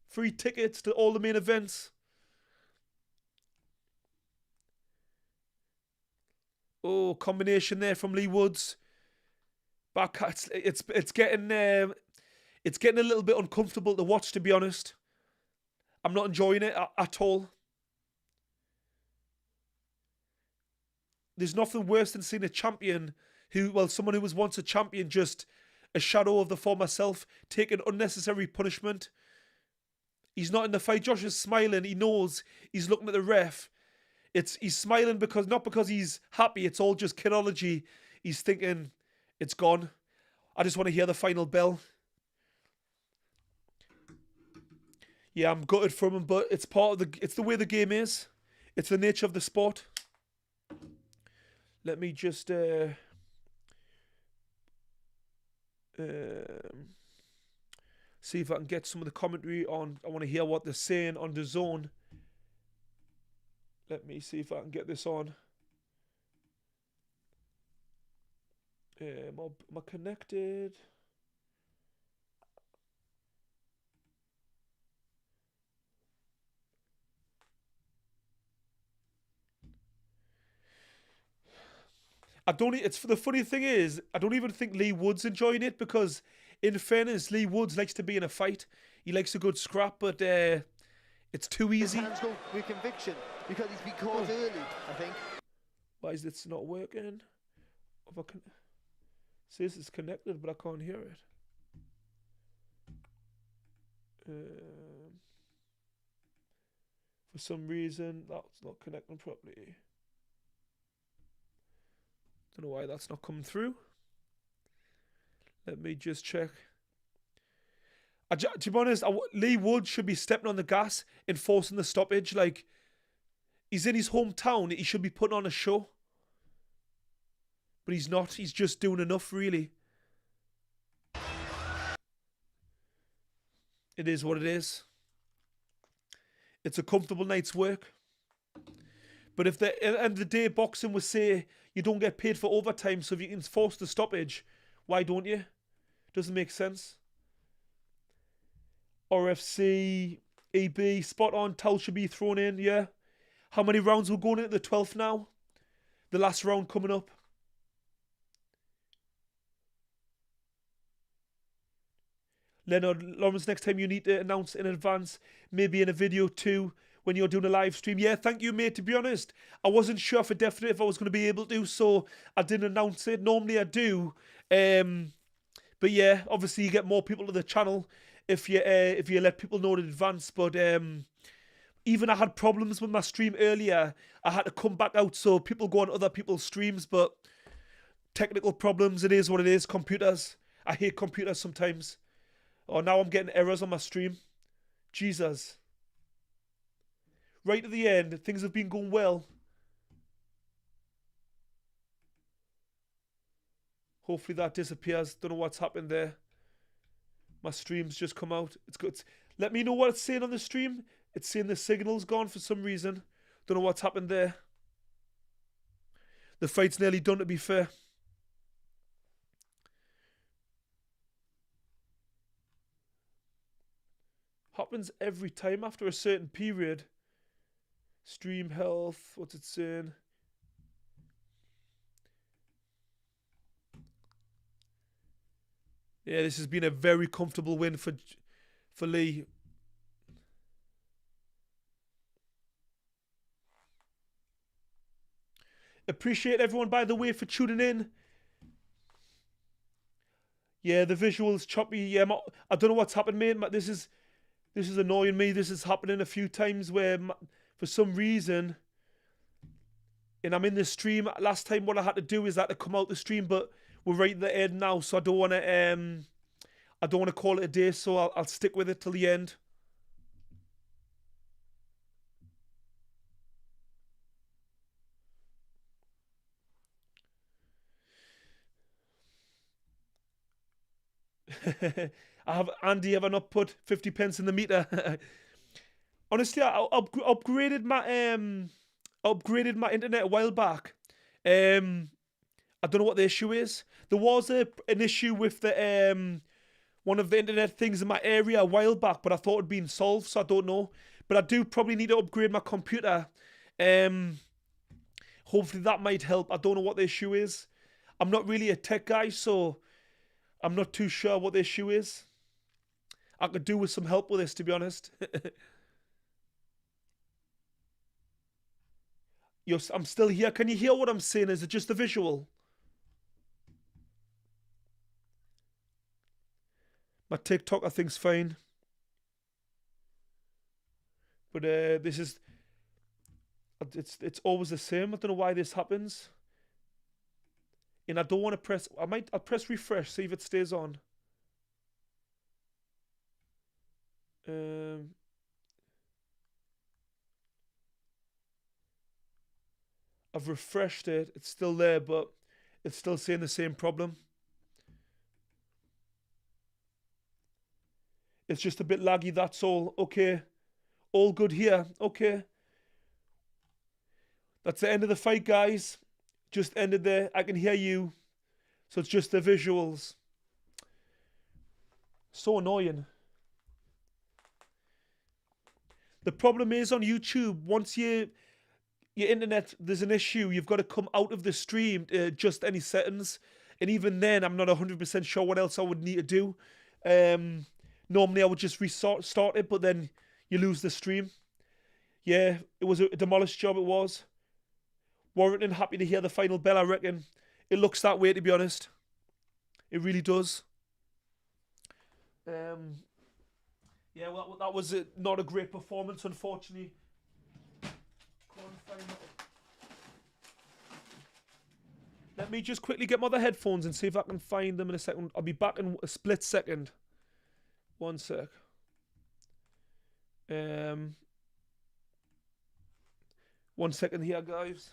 Free tickets to all the main events. Oh, combination there from Leigh Woods. Back, it's getting a little bit uncomfortable to watch, to be honest. I'm not enjoying it at all. There's nothing worse than seeing a champion someone who was once a champion, just a shadow of the former self, take an unnecessary punishment. He's not in the fight. Josh is smiling. He knows he's looking at the ref. He's smiling not because he's happy. It's all just kidology. He's thinking, it's gone. I just want to hear the final bell. Yeah, I'm gutted from him, but it's it's the way the game is. It's the nature of the sport. Let me just see if I can get some of the commentary on. I want to hear what they're saying on the zone. Let me see if I can get this on. Am I connected? The funny thing is, I don't even think Leigh Wood's enjoying it because, in fairness, Leigh Woods likes to be in a fight. He likes a good scrap, but it's too easy. His hands go with conviction because he's been caught early, I think. Why is this not working? If I can... It says it's connected, but I can't hear it. For some reason, that's not connecting properly. Don't know why that's not coming through. Let me just check. To be honest, Leigh Wood should be stepping on the gas, enforcing the stoppage. Like, he's in his hometown. He should be putting on a show. But he's not. He's just doing enough, really. It is what it is. It's a comfortable night's work. But if at the end of the day, boxing would say you don't get paid for overtime, so if you can force the stoppage, why don't you? Doesn't make sense. RFC, EB, spot on, towel should be thrown in, yeah. How many rounds we're going into the 12th now? The last round coming up. Leonard Lawrence, next time you need to announce in advance, maybe in a video too, when you're doing a live stream. Yeah, thank you, mate. To be honest, I wasn't sure for definite if I was going to be able to, so I didn't announce it. Normally I do. But yeah, obviously you get more people to the channel if you let people know in advance. But even I had problems with my stream earlier. I had to come back out so people go on other people's streams, but technical problems, it is what it is. Computers. I hate computers sometimes. Oh, now I'm getting errors on my stream. Jesus. Right at the end, things have been going well. Hopefully that disappears. Don't know what's happened there. My stream's just come out. It's good. Let me know what it's saying on the stream. It's saying the signal's gone for some reason. Don't know what's happened there. The fight's nearly done, to be fair. Happens every time after a certain period. Stream health, what's it saying? Yeah, this has been a very comfortable win for Leigh. Appreciate everyone, by the way, for tuning in. Yeah, the visuals choppy. Yeah, I don't know what's happened, mate. This is annoying me. This is happening a few times where, for some reason, and I'm in the stream. Last time, what I had to do is I had to come out the stream, but we're right at the end now, so I don't want to. I don't want to call it a day, so I'll stick with it till the end. Andy, have I not put 50 pence in the meter? Honestly, I upgraded my internet a while back. I don't know what the issue is. There was an issue with the one of the internet things in my area a while back, but I thought it'd been solved, so I don't know. But I do probably need to upgrade my computer. Hopefully that might help. I don't know what the issue is. I'm not really a tech guy, so I'm not too sure what the issue is. I could do with some help with this, to be honest. I'm still here. Can you hear what I'm saying? Is it just the visual? My TikTok, I think's fine. But this is... It's always the same. I don't know why this happens. And I don't want to press... I'll press refresh, see if it stays on. I've refreshed it. It's still there, but it's still saying the same problem. It's just a bit laggy, that's all. Okay. All good here. Okay. That's the end of the fight, guys. Just ended there. I can hear you. So it's just the visuals. So annoying. The problem is on YouTube, once your internet, there's an issue, you've got to come out of the stream, just any settings. And even then, I'm not 100% sure what else I would need to do. Normally, I would just restart it, but then you lose the stream. Yeah, it was a demolished job, it was. Warrington, happy to hear the final bell, I reckon. It looks that way, to be honest. It really does. Yeah, well, that was not a great performance, unfortunately. Let me just quickly get my other headphones and see if I can find them in a second. I'll be back in a split second. One sec. One second here, guys.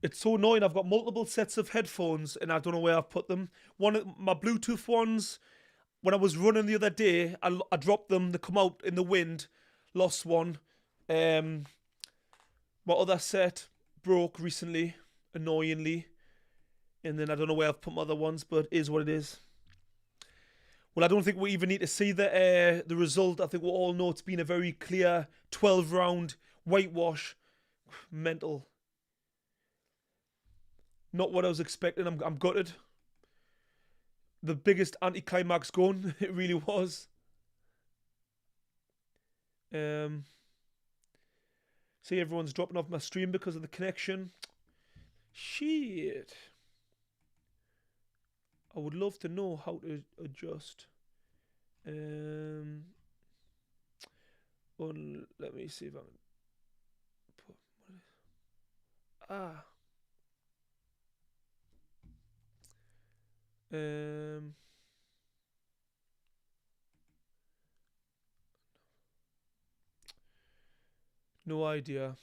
It's so annoying. I've got multiple sets of headphones and I don't know where I've put them. One of my Bluetooth ones, when I was running the other day, I dropped them. They come out in the wind. Lost one. My other set broke recently, annoyingly. And then I don't know where I've put my other ones, but it is what it is. Well, I don't think we even need to see the result. I think we all know it's been a very clear 12-round whitewash. Mental. Not what I was expecting. I'm gutted. The biggest anticlimax going. It really was. See, everyone's dropping off my stream because of the connection. Shit. I would love to know how to adjust. Let me see if I can put. No idea.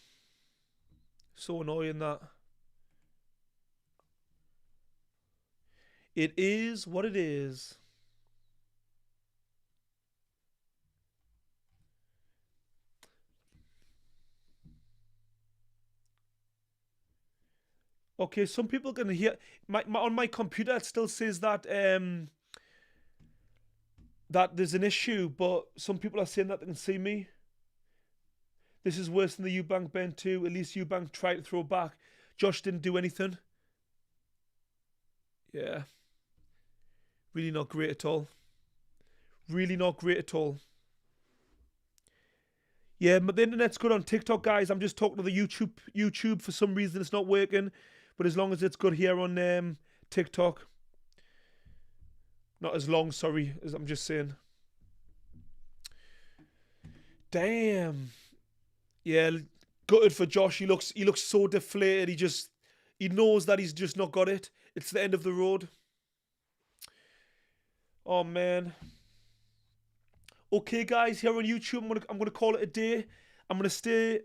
So annoying that. It is what it is. Okay, some people can hear on my computer. It still says that that there's an issue, but some people are saying that they can see me. This is worse than the Eubank bend too. At least Eubank tried to throw back. Josh didn't do anything. Yeah. Really not great at all. Really not great at all. Yeah, but the internet's good on TikTok, guys. I'm just talking to the YouTube. For some reason, it's not working. But as long as it's good here on TikTok. Not as long, sorry, as I'm just saying. Damn. Yeah, gutted for Josh. He looks so deflated. He knows that he's just not got it. It's the end of the road. Oh man. Okay, guys, here on YouTube, I'm gonna call it a day. I'm gonna stay.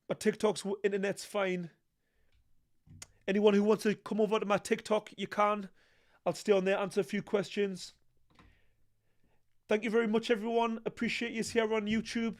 My TikTok's internet's fine. Anyone who wants to come over to my TikTok, you can. I'll stay on there, answer a few questions. Thank you very much, everyone. Appreciate you here on YouTube.